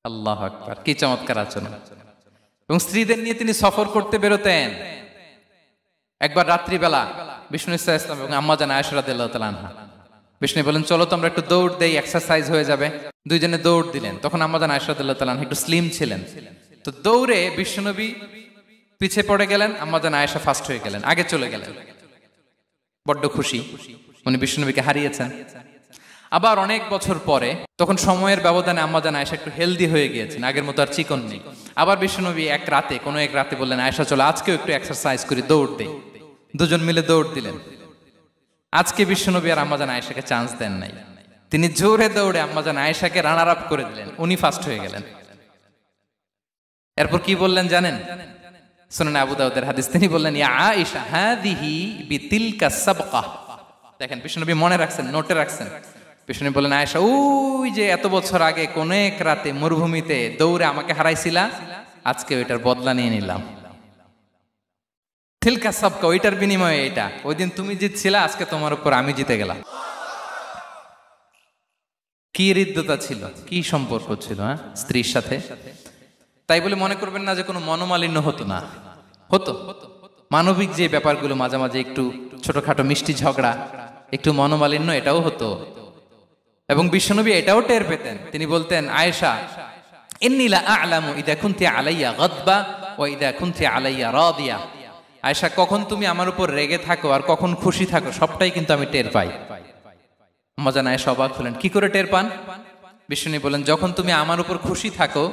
আল্লাহু আকবার, কি চমৎকার আচরণ! এবং স্ত্রীদের নিয়ে তিনি সফর করতে বেরোতেন। একবার রাত্রিবেলা বিষ্ণু সাল্লাল্লাহু আলাইহি ওয়াসাল্লাম এবং আম্মা জান আয়েশা রাদিয়াল্লাহু তাআলা আনহা, বিষ্ণু বলেন চলো তো আমরা একটু দৌড় দেই, এক্সারসাইজ হয়ে যাবে। দুইজনে দৌড় দিলেন। তখন আম্মা জান আয়েশা রাদিয়াল্লাহু তাআলা আনহা একটু স্লিম ছিলেন, তো দৌড়ে বিশ্বনবী পিছে পড়ে গেলেন, আম্মা জান আয়েশা ফার্স্ট হয়ে গেলেন, আগে চলে গেলেন। বড্ড খুশি, উনি বিশ্বনবীকে হারিয়েছেন। আবার অনেক বছর পরে, তখন সময়ের ব্যবধানে আম্মা জান আয়েশা একটু হেলদি হয়ে গিয়েছেন, আগের মতো আর চিকন নেই। আবার বিশ্বনবী এক রাতে বললেন আয়েশা চলো আজকেও একটু এক্সারসাইজ করি, দৌড় দেই। দুজন মিলে দৌড় দিলেন। আজকে বিশ্বনবী আর আম্মা জান আয়েশাকে চান্স দেন নাই, তিনি জোরে দৌড়ে আম্মা জান আয়েশাকে রানার আপ করে দিলেন, উনি ফার্স্ট হয়ে গেলেন। এরপর কি বললেন জানেন? সুনানে আবু দাউদের হাদিস, তিনি বললেন ইয়া আয়েশা হাদিহি বিতিলকা সাবকা। দেখেন বিশ্বনবী মনে রাখছেন, নোটে রাখছেন। বিশ্বনবী বললেন আয়েশা ওই যে এত বছর আগে কোন এক রাতে মরুভূমিতে দৌড়ে আমাকে হারাইছিলা, আজকে ওইটার বদলা নিয়ে নিলাম। তিলকা সাবকা, ওইটার বিনিময়ে এটা, ওই দিন তুমি জিতছিলা, আজকে তোমার উপর আমি জিতে গেলাম। কি হৃদ্যতা ছিল, কি সম্পর্ক ছিল স্ত্রীর সাথে। তাই বলে মনে করবেন না যে কোনো মনোমালিন্য হতো না, হতো। মানবিক যে ব্যাপারগুলো মাঝে মাঝে একটু ছোটখাটো মিষ্টি ঝগড়া, একটু মনোমালিন্য, এটাও হতো। এবং বিশ্বনবী এটাও টের পেতেন। তিনি বলতেন আয়েশা ইন্নী লা আ'লামু ইযা কুনতি আলাইয়া গাদবা ওয়া ইযা কুনতি আলাইয়া রাদিয়া। আয়েশা কখন তুমি আমার উপর রেগে থাকো আর কখন খুশি থাকো সবটাই কিন্তু আমি টের পাই। আম্মা জান আয়েশা অবাক হলেন, কি করে টের পান? বিশ্বনবী বলেন যখন তুমি আমার উপর খুশি থাকো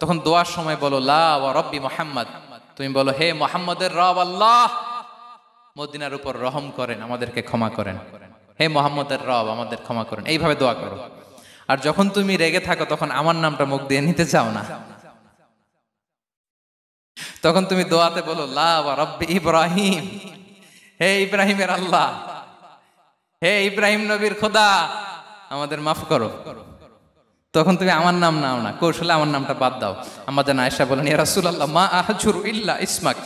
তখন দোয়ার সময় বলো লা ওয়া রাব্বি মুহাম্মদ, তুমি বলো হে মুহাম্মদের রব আল্লাহ মদিনার উপর রহম করেন, আমাদেরকে ক্ষমা করেন, হে মুহাম্মদের রব আমাদের ক্ষমা করেন, এইভাবে দোয়া করো। আর যখন তুমি রেগে থাকো তখন আমার নামটা মুখ দিয়ে নিতে চাও না। তখন তুমি দোয়াতে বলো লা ওয়া রাব্বি ইব্রাহিম, হে ইব্রাহিমের আল্লাহ, হে ইব্রাহিম নবীর খোদা, আমাদের মাফ করো। তখন তুমি আমার নাম নাও না, কৌশলে আমার নামটা বাদ দাও। আমাদের আয়েশা বলেন, ইয়া রাসূলুল্লাহ মা আহজুরু ইল্লা ইসমাক,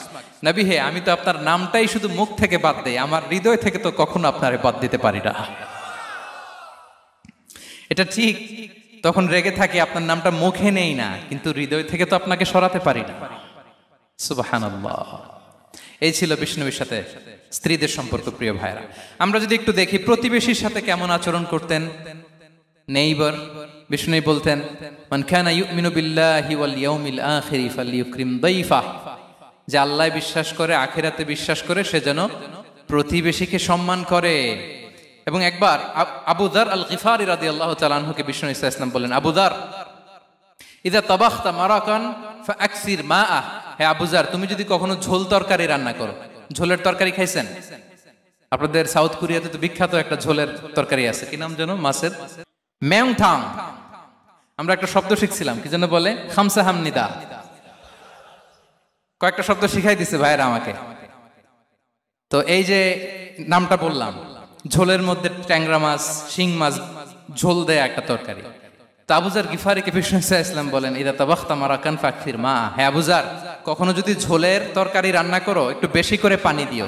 নবী হে আমি তো আপনার নামটাই শুধু মুখ থেকে বাদ দেই, আমার হৃদয় থেকে তো কখনো আপনারে বাদ দিতে পারি না। এটা ঠিক, তখন রেগে থাকি, আপনার নামটা মুখে নেই না, কিন্তু হৃদয় থেকে তো আপনাকে সরাতে পারি না। সুবহানাল্লাহ। এই ছিল বিষ্ণুবীর সাথে স্ত্রীদের সম্পর্ক। প্রিয় ভাইরা, আমরা যদি একটু দেখি প্রতিবেশীর সাথে কেমন আচরণ করতেন নেইবার। বিষ্ণু বলতেন, মান কানা ইউমিনু বিল্লাহি ওয়াল ইয়াউমিল আখিরি ফালইউকরিম দাইফাহ, যে আল্লাহ বিশ্বাস করে, আখিরাতে বিশ্বাস করে, সে যেন প্রতিবেশীকে সম্মান করে। এবং একবার আবু যার আল গিফারি রাদিয়াল্লাহু তাআলা আনহুকে বিষ্ণু ইসলাম বললেন, আবু যার ইযা তাবাখতা মারাকান ফাআকসির মাআ, হে আবু যার তুমি যদি কখনো ঝোল তরকারি রান্না করো, ঝোলের তরকারি খাইছেন? আপনাদের সাউথ কোরিয়াতে তো বিখ্যাত একটা ঝোলের তরকারি আছে, কি নাম যেন, মাছের মেংথাং। আমরা একটা শব্দ শিখছিলাম, কি যেন বলে, খামসা হামনিদা। কয়েকটা শব্দ শিখাই দিছে ভাইরা আমাকে। তো এই যে নামটা বললাম, ঝোলের মধ্যে ট্যাংরা মাছ, শিং মাছ ঝোল দেয়া একটা তরকারি। তো আবু যার গিফারিকে বিষ্ণু ইসলাম বলেন, ইদা তাবাখতা মারাকান ফাকসির মা, হে আবু যার কখনো যদি ঝোলের তরকারি রান্না করো, একটু বেশি করে পানি দিও,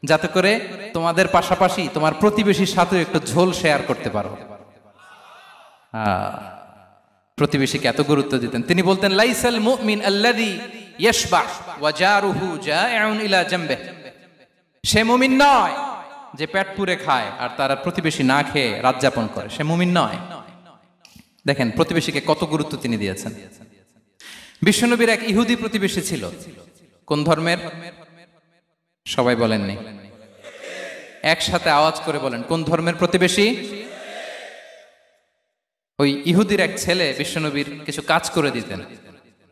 যাতে করে তোমাদের পাশাপাশি তোমার প্রতিবেশীর সাথে একটু ঝোল শেয়ার করতে পারো। প্রতিবেশীকে এত গুরুত্ব দিতেন। তিনি বলতেন, লাইসাল মুমিন আল্লাযী ইয়াশবা ওয়া জারুহু জাইউন ইলা জামবিহ, সে মুমিন নয় যে পেট পুরে খায় আর তার প্রতিবেশী না খেয়ে রাত যাপন করে, সে মুমিন নয়। দেখেন প্রতিবেশীকে কত গুরুত্ব তিনি দিয়েছেন। বিশ্বনবীর এক ইহুদি প্রতিবেশী ছিল। কোন ধর্মের? সবাই বলেননি, একসাথে আওয়াজ করে বলেন, কোন ধর্মের প্রতিবেশী? ওই ইহুদির এক ছেলে বিশ্বনবীর কিছু কাজ করে দিতেন।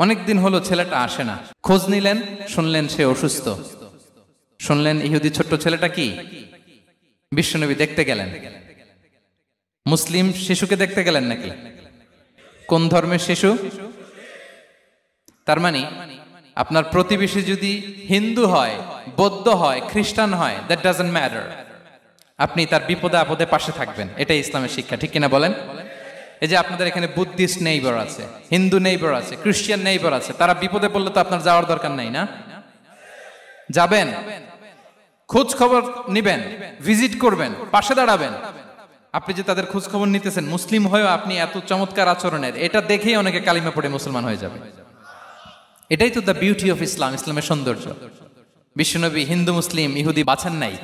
অনেকদিন হলো ছেলেটা আসে না। খোঁজ নিলেন, শুনলেন সে অসুস্থ। শুনলেন ইহুদি ছোট্ট ছেলেটা কি? বিশ্বনবী দেখতে গেলেন। মুসলিম শিশুকে দেখতে গেলেন নাকি? কোন ধর্মের শিশু? তার মানে আপনার প্রতিবেশী যদি হিন্দু হয়, বৌদ্ধ হয়, খ্রিস্টান হয়, দ্যাট ডাজন্ট ম্যাটার, আপনি তার বিপদে আপদে পাশে থাকবেন। এটাই ইসলামের শিক্ষা, ঠিক কিনা বলেন? এই যে আপনাদের এখানে বুদ্ধিস্ট নেইবার আছে, হিন্দু নেইবার আছে, খ্রিস্টান নেইবার আছে, তারা বিপদে পড়লে তো আপনার যাওয়ার দরকার নাই না? যাবেন, খোঁজ খবর নিবেন, ভিজিট করবেন, পাশে দাঁড়াবেন। আপনি যে তাদের খোঁজ খবর নিতেছেন, মুসলিম হয়েও আপনি এত চমৎকার আচরণের, এটা দেখেই অনেকে কালিমা পড়ে মুসলমান হয়ে যাবে। এটাই তো দ্য বিউটি অফ ইসলাম, ইসলামের সৌন্দর্য। বিশ্বনবী হিন্দু মুসলিম ইহুদি বাছান নাই,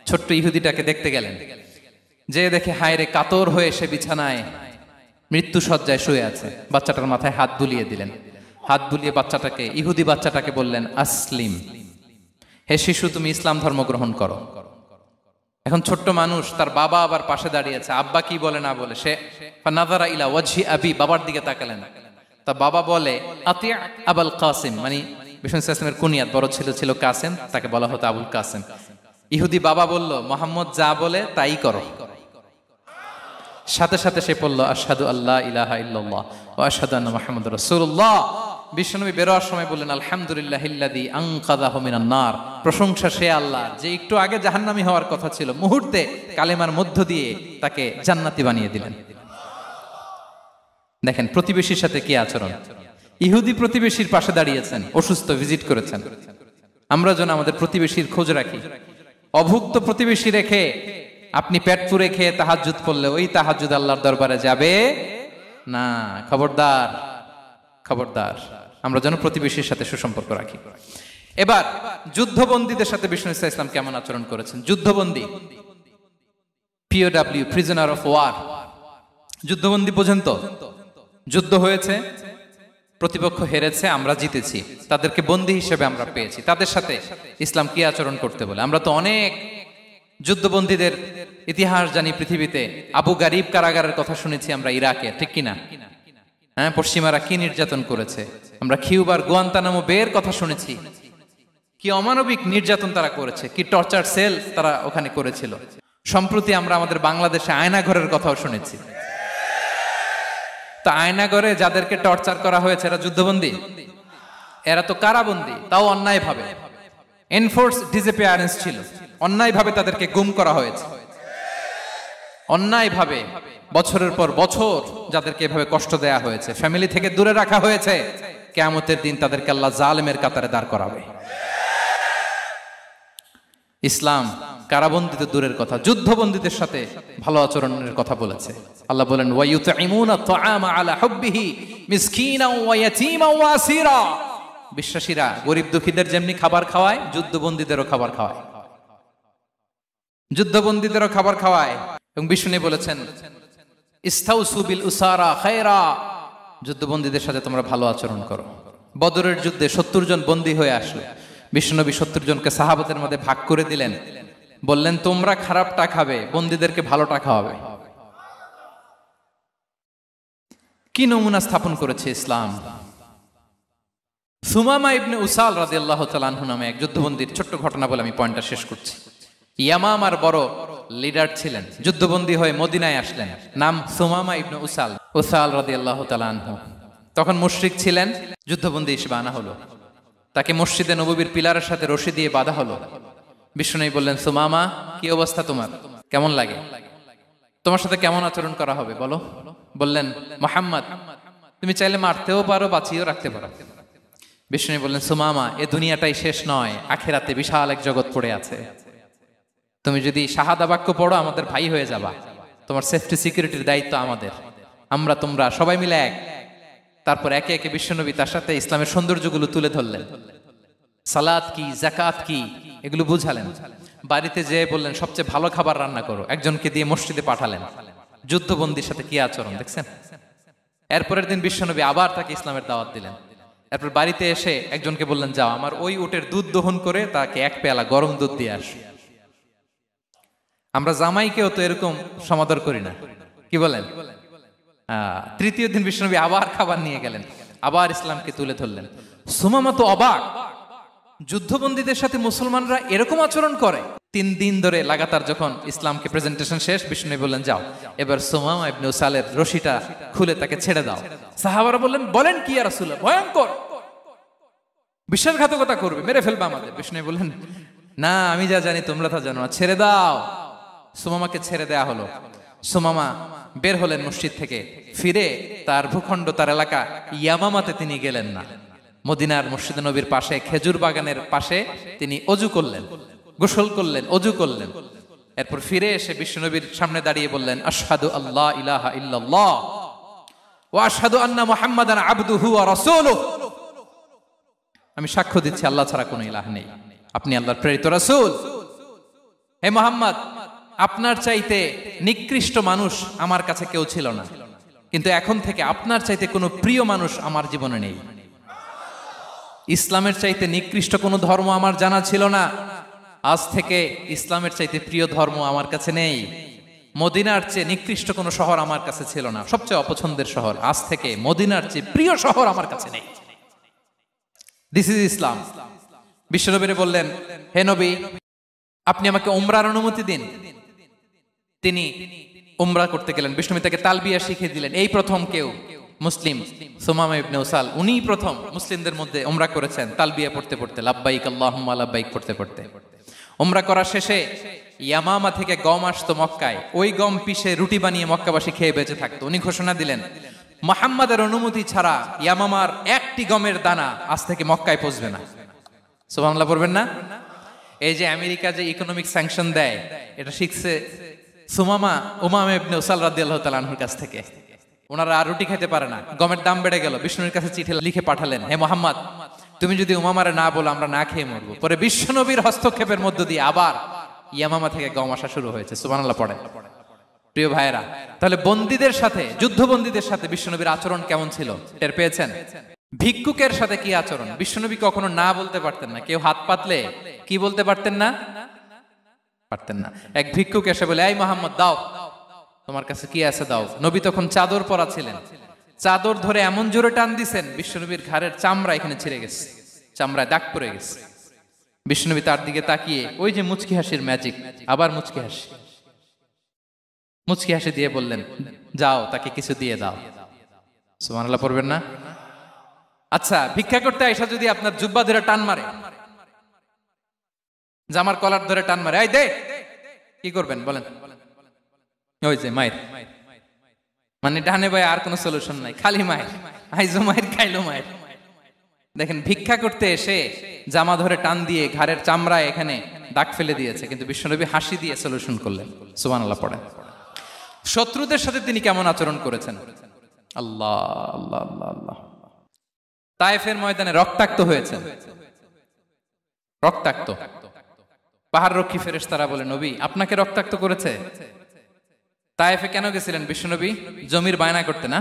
ছোট্ট ইহুদিটাকে দেখতে গেলেন। যে দেখে হায় রে, কাতর হয়ে সে বিছানায় মৃত্যু শয্যায় শুয়ে আছে। বাচ্চাটার মাথায় হাত বুলিয়ে দিলেন। হাত বুলিয়ে বাচ্চাটাকে, ইহুদি বাচ্চাটাকে বললেন, আসলিম, হে শিশু তুমি ইসলাম ধর্ম গ্রহণ করো। এখন ছোট্ট মানুষ, তার বাবা আবার পাশে দাঁড়িয়েছে, আব্বা কি বলে না বলে, সে নাযারা ইলা ওয়াজহি আবি, বাবার দিকে তাকালেন। তা বাবা বলে, আতি আবুল কাসিম, মানে বিষ্ণু ইসলামের কুনিয়াত, বড় ছেলে ছিল কাসেম, তাকে বলা হতো আবুল কাসেম। ইহুদি বাবা বলল, মোহাম্মদ যা বলে তাই করো। সাথে সাথে সে পড়ল, আশহাদু আল্লা ইলাহা ইল্লাল্লাহ ওয়া আশহাদু আন্না মুহাম্মাদুর রাসূলুল্লাহ। বিশ্বনবী বেরোয়ার সময় বললেন, আলহামদুলিল্লাহিল্লাযী আনকাযাহু মিনান নার, প্রশংসা সে আল্লাহ যে একটু আগে জাহান্নামী হওয়ার কথা ছিল, মুহূর্তে কালেমার মধ্য দিয়ে তাকে জান্নাতি বানিয়ে দিলেন। দেখেন প্রতিবেশীর সাথে কি আচরণ। ইহুদি প্রতিবেশীর পাশে দাঁড়িয়েছেন, অসুস্থ, ভিজিট করেছেন। আমরা যেন আমাদের প্রতিবেশীর খোঁজ রাখি। অভুক্ত প্রতিবেশী রেখে আপনি পেট পুরে খেয়ে তাহাজ্জুদ পড়লে ওই তাহাজ্জুদ আল্লাহর দরবারে যাবে না। খবরদার, খবরদার, আমরা যেন প্রতিবেশীর সাথে সুসম্পর্ক রাখি। এবার যুদ্ধবন্দীদের সাথে বিষ্ণু ইসলাম কেমন আচরণ করেছেন। যুদ্ধবন্দী, POW, প্রিজনার অফ ওয়ার, যুদ্ধবন্দী পর্যন্ত যুদ্ধ হয়েছে, প্রতিপক্ষ হেরেছে, আমরা জিতেছি, তাদেরকে বন্দী হিসেবে আমরা পেয়েছি, তাদের সাথে ইসলাম কি আচরণ করতে বলে। আমরা তো অনেক যুদ্ধবন্দীদের ইতিহাস জানি পৃথিবীতে। আবু গারিব কারাগারের কথা শুনেছি আমরা ইরাকে, ঠিক কিনা? হ্যাঁ, পশ্চিমারা কি নির্যাতন করেছে। আমরা কিউবার গুয়ান্তানামো বের কথা শুনেছি, কি অমানবিক নির্যাতন তারা করেছে, কি টর্চার সেল তারা ওখানে করেছিল। সম্প্রতি আমরা আমাদের বাংলাদেশে আয়নাঘরের কথাও শুনেছি। তা আয়নাঘরে যাদেরকে টর্চার করা হয়েছে এরা যুদ্ধবন্দী? এরা তো কারাবন্দী, তাও অন্যায় ভাবে। এনফোর্স ডিসঅ্যাপিয়ারেন্স ছিল, অন্যায় ভাবে তাদেরকে গুম করা হয়েছে। অন্যায় ভাবে বছরের পর বছর যাদেরকে এভাবে কষ্ট দেয়া হয়েছে, ফ্যামিলি থেকে দূরে রাখা হয়েছে, কিয়ামতের দিন তাদেরকে আল্লাহ জালেমের কাতারে দাঁড় করাবে। ইসলাম কারাবন্দীতে দূরের কথা, যুদ্ধবন্দীদের সাথে ভালো আচরণের কথা বলেছে। আল্লাহ বলেন ওয়ায়ুতঈমুনা আত-তাআমা আলা হুব্বিহি মিসকিনাও ওয়া ইয়াতীমান ওয়া আসীরা। বিশ্বাসীরা গরিব দুঃখীদের যেমনি খাবার খাওয়ায়, যুদ্ধবন্দীদেরও খাবার খাওয়ায়, যুদ্ধবন্দীদেরও খাবার খাওয়ায়। এবং বিষ্ণু বলেছেন ইস্তাউসু বিল উসারা খায়রা, যুদ্ধবন্দীদের সাথে তোমরা ভালো আচরণ করো। বদরের যুদ্ধে 70 জন বন্দী হয়ে আসলো। বিশ্বনবী 70 জনকে সাহাবাদের মধ্যে ভাগ করে দিলেন, বললেন তোমরা খারাপটা খাবে, বন্দীদেরকে ভালোটা খাওয়াবে। কি নমুনা স্থাপন করেছে ইসলাম। সুমামা ইবনে উসাল রাদিয়াল্লাহু তাআলা আনহু নামে এক যুদ্ধবন্দীর ছোট্ট ঘটনা বলে আমি পয়েন্টটা শেষ করছি। ইয়ামামার বড় লিডার ছিলেন, যুদ্ধবন্দী হয়ে মদিনায় আসলেন, নাম সুমামা ইবনে উসাল রাদিয়াল্লাহু তাআলা আনহু। তখন মুশরিক ছিলেন, যুদ্ধবন্দী হিসেবে আনা হলো। তাকে মসজিদে নববীর পিলারের সাথে রশি দিয়ে বাঁধা হলো। বিষ্ণু বললেন সুমামা, কি অবস্থা তোমার, কেমন লাগে, তোমার সাথে কেমন আচরণ করা হবে বলো। বললেন মুহাম্মদ, তুমি চাইলে মারতেও পারো, বাঁচিয়েও রাখতে পারো। বিষ্ণু বললেন সুমামা, এ দুনিয়াটাই শেষ নয়, আখিরাতে বিশাল এক জগৎ পড়ে আছে। তুমি যদি শাহাদা বাক্য পড়ো আমাদের ভাই হয়ে যাবা, তোমার সেফটি সিকিউরিটির দায়িত্ব আমাদের, আমরা তোমরা সবাই মিলে এক। তারপর একে একে বিশ্বনবী তার সাথে ইসলামের সৌন্দর্যগুলো তুলে ধরলেন, সালাত কি, যাকাত কি, এগুলো বুঝালেন। বাড়িতে যেয়ে বললেন সবচেয়ে ভালো খাবার রান্না করো, একজনকে দিয়ে মসজিদে পাঠালেন। যুদ্ধবন্দীর সাথে কি আচরণ দেখছেন। এরপরের দিন বিশ্বনবী আবার তাকে ইসলামের দাওয়াত দিলেন। এরপর বাড়িতে এসে একজনকে বললেন যাও আমার ওই উটের দুধ দহন করে তাকে এক পেয়ালা গরম দুধ দিয়ে আস। আমরা জামাইকেও তো এরকম সমাদর করি না, কি বলেন। তৃতীয় দিন বিশ্বনবী আবার খাবার নিয়ে গেলেন, আবার ইসলামকে তুলে ধরলেন। সুমামা তো অবাক, যুদ্ধবন্দীদের সাথে মুসলমানরা এরকম আচরণ করে। 3 দিন ধরে লাগাতার যখন ইসলামকে প্রেজেন্টেশন শেষ, বিষ্ণু বললেন যাও এবার সুমামা ইবনে উসালের রশিটা খুলে তাকে ছেড়ে দাও। সাহাবারা বললেন বলেন কি ইয়া রাসূলুল্লাহ, ভয়ঙ্কর, বিশ্বাসঘাতকতা করবে, মেরে ফেলবে আমাদের। বিষ্ণু বললেন না, আমি যা জানি তোমরা তা জানো না, ছেড়ে দাও। সুমামাকে ছেড়ে দেয়া হলো। সুমামা বের হলেন মসজিদ থেকে, ফিরে তার ভূখণ্ড, তার এলাকা ইয়ামামাতে তিনি গেলেন না। মদিনার মসজিদে নবীর পাশে খেজুর বাগানের পাশে তিনি অজু করলেন, গোসল করলেন, অজু করলেন। এরপর ফিরে এসে বিশ্বনবীর সামনে দাঁড়িয়ে বললেন আশহাদু আল্লা ইলাহা ইল্লাল্লাহ ওয়া আশহাদু আন্না মুহাম্মাদান আবদুহু ওয়া রাসূলুহু। আমি সাক্ষ্য দিচ্ছি আল্লাহ ছাড়া কোনো ইলাহ নেই, আপনি আল্লাহর প্রেরিত রাসূল। হে মুহাম্মদ, আপনার চাইতে নিকৃষ্ট মানুষ আমার কাছে কেউ ছিল না, কিন্তু এখন থেকে আপনার চাইতে কোনো প্রিয় মানুষ আমার জীবনে নেই। ইসলামের চাইতে নিকৃষ্ট কোনো ধর্ম আমার জানা ছিল না, আজ থেকে ইসলামের চাইতে প্রিয় ধর্ম আমার কাছে নেই। মদিনার চেয়ে নিকৃষ্ট কোনো শহর আমার কাছে ছিল না, সবচেয়ে অপছন্দের শহর, আজ থেকে মদিনার চেয়ে প্রিয় শহর আমার কাছে নেই। দিস ইজ ইসলাম। বিশ্বনবী বললেন হে নবী, আপনি আমাকে উমরার অনুমতি দিন। তিনি উমরা করতে গেলেন। বিষ্ণু তাকে তালবিয়া শিখিয়ে দিলেন। এই প্রথম কেউ মুসলিম সুমামা ইবনে উসাল, উনিই প্রথম মুসলিমদের মধ্যে উমরা করেছেন তালবিয়া পড়তে পড়তে, লাব্বাইক আল্লাহুম্মা লাব্বাইক পড়তে পড়তে। উমরা করার শেষে ইয়ামামা থেকে গম আসতো মক্কায়, ওই গম পিষে রুটি বানিয়ে মক্কাবাসী খেয়ে বেঁচে থাকতো। উনি ঘোষণা দিলেন মুহাম্মাদের অনুমতি ছাড়া ইয়ামামার একটি গমের দানা আজ থেকে মক্কায় পৌঁছবে না। সুবহানাল্লাহ পড়বেন না? এই যে আমেরিকা যে ইকোনমিক স্যাংশন দেয়, এটা শিখছে সুমামা উমামা ইবনে উসাল রাদিয়াল্লাহু তাআলা আনহুর কাছ থেকে। ওনারা আর রুটি খেতে পারে না, গমের দাম বেড়ে গেল। বিষ্ণুর কাছে চিঠি লিখে পাঠালেন, হে মুহাম্মদ, তুমি যদি উমামারে না বলো আমরা না খেয়ে মরবো। পরে বিশ্বনবীর হস্তক্ষেপের মধ্য দিয়ে আবার ইয়ামামা থেকে গম আসা শুরু হয়েছে। সুবহানাল্লাহ পড়ে। প্রিয় ভাইয়েরা, তাহলে বন্দীদের সাথে, যুদ্ধবন্দীদের সাথে বিশ্বনবীর আচরণ কেমন ছিল টের পেয়েছেন? ভিক্ষুকের সাথে কি আচরণ? বিশ্বনবী কখনো না বলতে পারতেন না। কেউ হাত পাতলে কি বলতে পারতেন না? পারতেন না। এক ভিক্ষুক এসে বলে এই মুহাম্মদ দাও, তোমার কাছে কি আছে দাও। নবী তখন চাদর পরা ছিলেন, চাদর ধরে এমন জোরে টান দিছেন বিশ্বনবীর ঘাড়ের চামড়া এখানে ছিঁড়ে গেছে, চামড়ায় দাগ পড়ে গেছে। বিশ্বনবী তার দিকে তাকিয়ে ওই যে মুচকি হাসির ম্যাজিক, আবার মুচকি হাসি দিয়ে বললেন যাও তাকে কিছু দিয়ে দাও। সুবহানাল্লাহ পড়বেন না? আচ্ছা, ভিক্ষা করতে আইসা যদি আপনার জুব্বা ধরে টান মারে, জামার কলার ধরে টান মারে, এই দে, কি করবেন বলেন? ওই যে মায়ের, মানে ডানে বায়ে আর কোনো সলিউশন নাই, খালি মায়ের, আইজো মায়ের খাইলো মায়ের। দেখেন, ভিক্ষা করতে এসে জামা ধরে টান দিয়ে ঘাড়ের চামড়ায় এখানে দাগ ফেলে দিয়েছে, কিন্তু বিশ্বনবী হাসি দিয়ে সলিউশন করলেন। সুবহানাল্লাহ পড়েন। শত্রুদের সাথে তিনি কেমন আচরণ করেছেন? আল্লাহ আল্লাহ আল্লাহ আল্লাহ। তায়েফের ময়দানে রক্তাক্ত হয়েছে, রক্তাক্ত। পাহাড় রক্ষী ফেরেশতারা বলে, নবী আপনাকে রক্তাক্ত করেছে? তায়েফে কেন গেছিলেন বিশ্বনবী? জমির বায়না করতে না?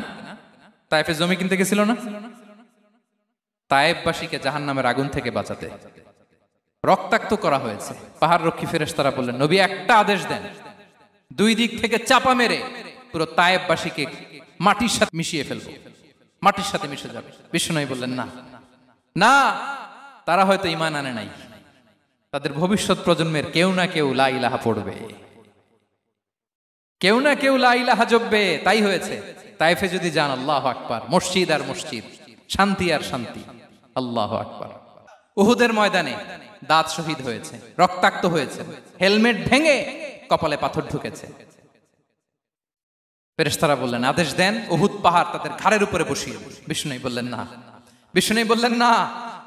তায়েফে জমি কিনতে গেছিল না? তায়েফবাসীকে জাহান্নামের আগুন থেকে বাঁচাতে রক্তাক্ত করা হয়েছে। পাহাড় রক্ষী ফেরেশতারা বললেন, নবী একটা আদেশ দেন, দুই দিক থেকে চাপা মেরে পুরো তায়েফবাসীকে মাটির সাথে মিশিয়ে ফেলবো, মাটির সাথে মিশে যাবে। বিশ্বনবী বললেন, না না, তারা হয়তো ঈমান আনে নাই, তাদের ভবিষ্যৎ প্রজন্মের কেউ না কেউ লা ইলাহা পড়বে, কেউ না কেউ লা ইলাহা জপবে। তাই হয়েছে। তায়েফে যদি যান, আল্লাহু আকবার, মসজিদ আর মসজিদ, শান্তি আর শান্তি। আল্লাহু আকবার। উহুদের ময়দানে দাঁত শহীদ হয়েছে, রক্তাক্ত হয়েছে, হেলমেট ভেঙে কপালে পাথর ঢুকেছে। ফেরেশতারা বললেন, আদেশ দেন, উহুদ পাহাড় তাদের ঘাড়ের উপরে বসিয়ে। বিষ্ণু বললেন, না। বিষ্ণু বললেন, না,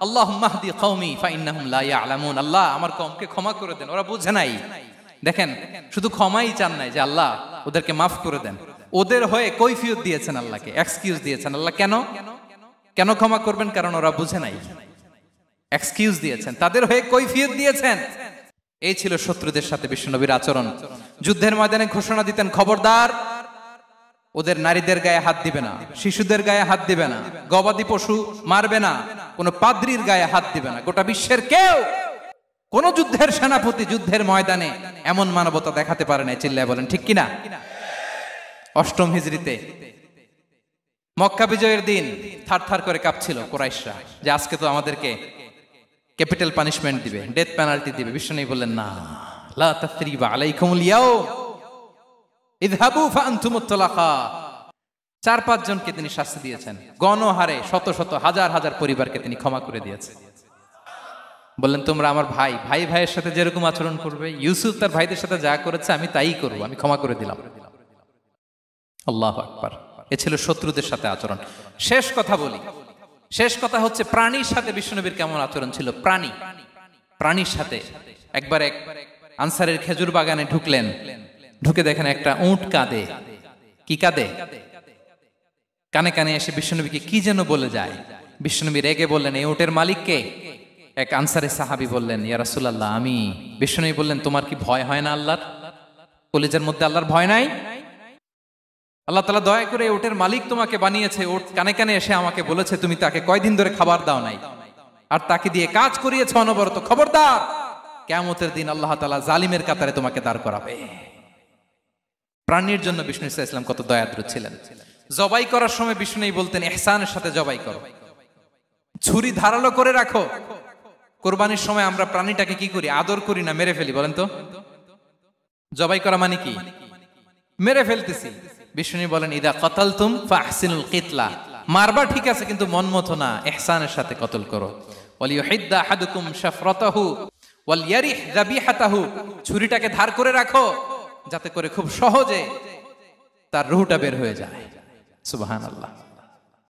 আল্লাহুম্মা হদি কওমি ফাইন্নাহুম লা ইয়ালামুন। আল্লাহ আমার কওমকে ক্ষমা করে দেন, ওরা বুঝে নাই। দেখেন, শুধু ক্ষমাই চান নাই যে আল্লাহ ওদেরকে মাফ করে দেন, ওদের হয়ে কৈফিয়ত দিয়েছেন আল্লাহকে, এক্সকিউজ দিয়েছেন। আল্লাহ কেন কেন ক্ষমা করবেন? কারণ ওরা বুঝে নাই। এক্সকিউজ দিয়েছেন, তাদের হয়ে কৈফিয়ত দিয়েছেন। এই ছিল শত্রুদের সাথে বিশ্বনবীর আচরণ। যুদ্ধের ময়দানে ঘোষণা দিতেন, খবরদার, ওদের নারীদের গায়ে হাত দিবে না, শিশুদের গায়ে হাত দিবে না, গবাদি পশু মারবে না, কোন পাদ্রীর গায়ে হাত দিবে না। গোটা বিশ্বের কেউ, কোন যুদ্ধের সেনাপতি যুদ্ধের ময়দানে এমন মানবতা দেখাতে পারে না। চিল্লায় বলেন ঠিক কিনা? অষ্টম হিজরিতে মক্কা বিজয়ের দিন থারথার করে কাঁপছিল কুরাইশরা, যে আজকে তো আমাদেরকে ক্যাপিটাল পানিশমেন্ট দিবে, ডেথ পেনাল্টি দিবে। বিশ্বনবী বললেন, না, লা তাসরিবা আলাইকুমুল ইয়াউম ইযহাবু ফাআনতুমুত তালাকা। 4-5 জনকে তিনি শাস্তি দিয়েছেন, গণহারে শত শত হাজার হাজার পরিবারকে তিনি ক্ষমা করে দিয়েছেন। বললেন, তোমরা আমার ভাই, ভাই ভাইয়ের সাথে যেরকম আচরণ করবে, ইউসুফ তার ভাইদের সাথে যা করেছে আমি তাই করব, আমি ক্ষমা করে দিলাম। আল্লাহু আকবার। এ ছিল শত্রুদের সাথে আচরণ। শেষ কথা বলি, শেষ কথা হচ্ছে প্রাণীর সাথে বিশ্বনবীর কেমন আচরণ ছিল। প্রাণীর সাথে একবার এক আনসারের খেজুর বাগানে ঢুকলেন, ঢুকে দেখেন একটা উট কাঁদে। কি কাঁদে? কানে কানে এসে বিশ্বনবীকে কি যেন বলে যায়। বিশ্বনবী রেগে বললেন, এই উটের মালিক কে? এক আনসারের সাহাবী বললেন, ইয়া রাসূলুল্লাহ, আমি। বিশ্বনবী বললেন, তোমার কি ভয় হয় না আল্লাহর? কলিজার মধ্যে আল্লাহর ভয় নাই? আল্লাহ তাআলা দয়া করে উটের মালিক তোমাকে বানিয়েছে, উট কানে কানে এসে আমাকে বলেছে তুমি তাকে কয়দিন ধরে খাবার দাও নাই, আর তাকে দিয়ে কাজ করিয়েছে অনবরত। খবরদার, কিয়ামতের দিন আল্লাহ তাআলা জালিমের কাতারে তোমাকে দাঁড় করাবে। প্রাণীর জন্য বিষ্ণু ইসা ইসলাম কত দয়াদ্র ছিলেন। জবাই করার সময় বিষ্ণু বলতেন, ইহসানের সাথে জবাই করো, ছুরি ধারালো করে রাখো। কোরবানির সময় আমরা প্রাণীটাকে কি করি? আদর করি না, মেরে ফেলি। বলেন তো, জবাই করা মানে কি? মেরে ফেলতেছি। বিষ্ণু বলেন, ইদা কাতালতুম ফাহসিনুল কিতলা, মারবা ঠিক আছে, কিন্তু মন মতো না, ইহসানের সাথে কতল করো। ওয়ালিয়ুহিদ্দা আহাদুকুম শাফরাতাহু ওয়ালইয়ারিহ যাবিহাতাহু, ছুরিটাকে ধার করে রাখো যাতে করে খুব সহজে তার রূহটা বের হয়ে যায়। সুবহানাল্লাহ।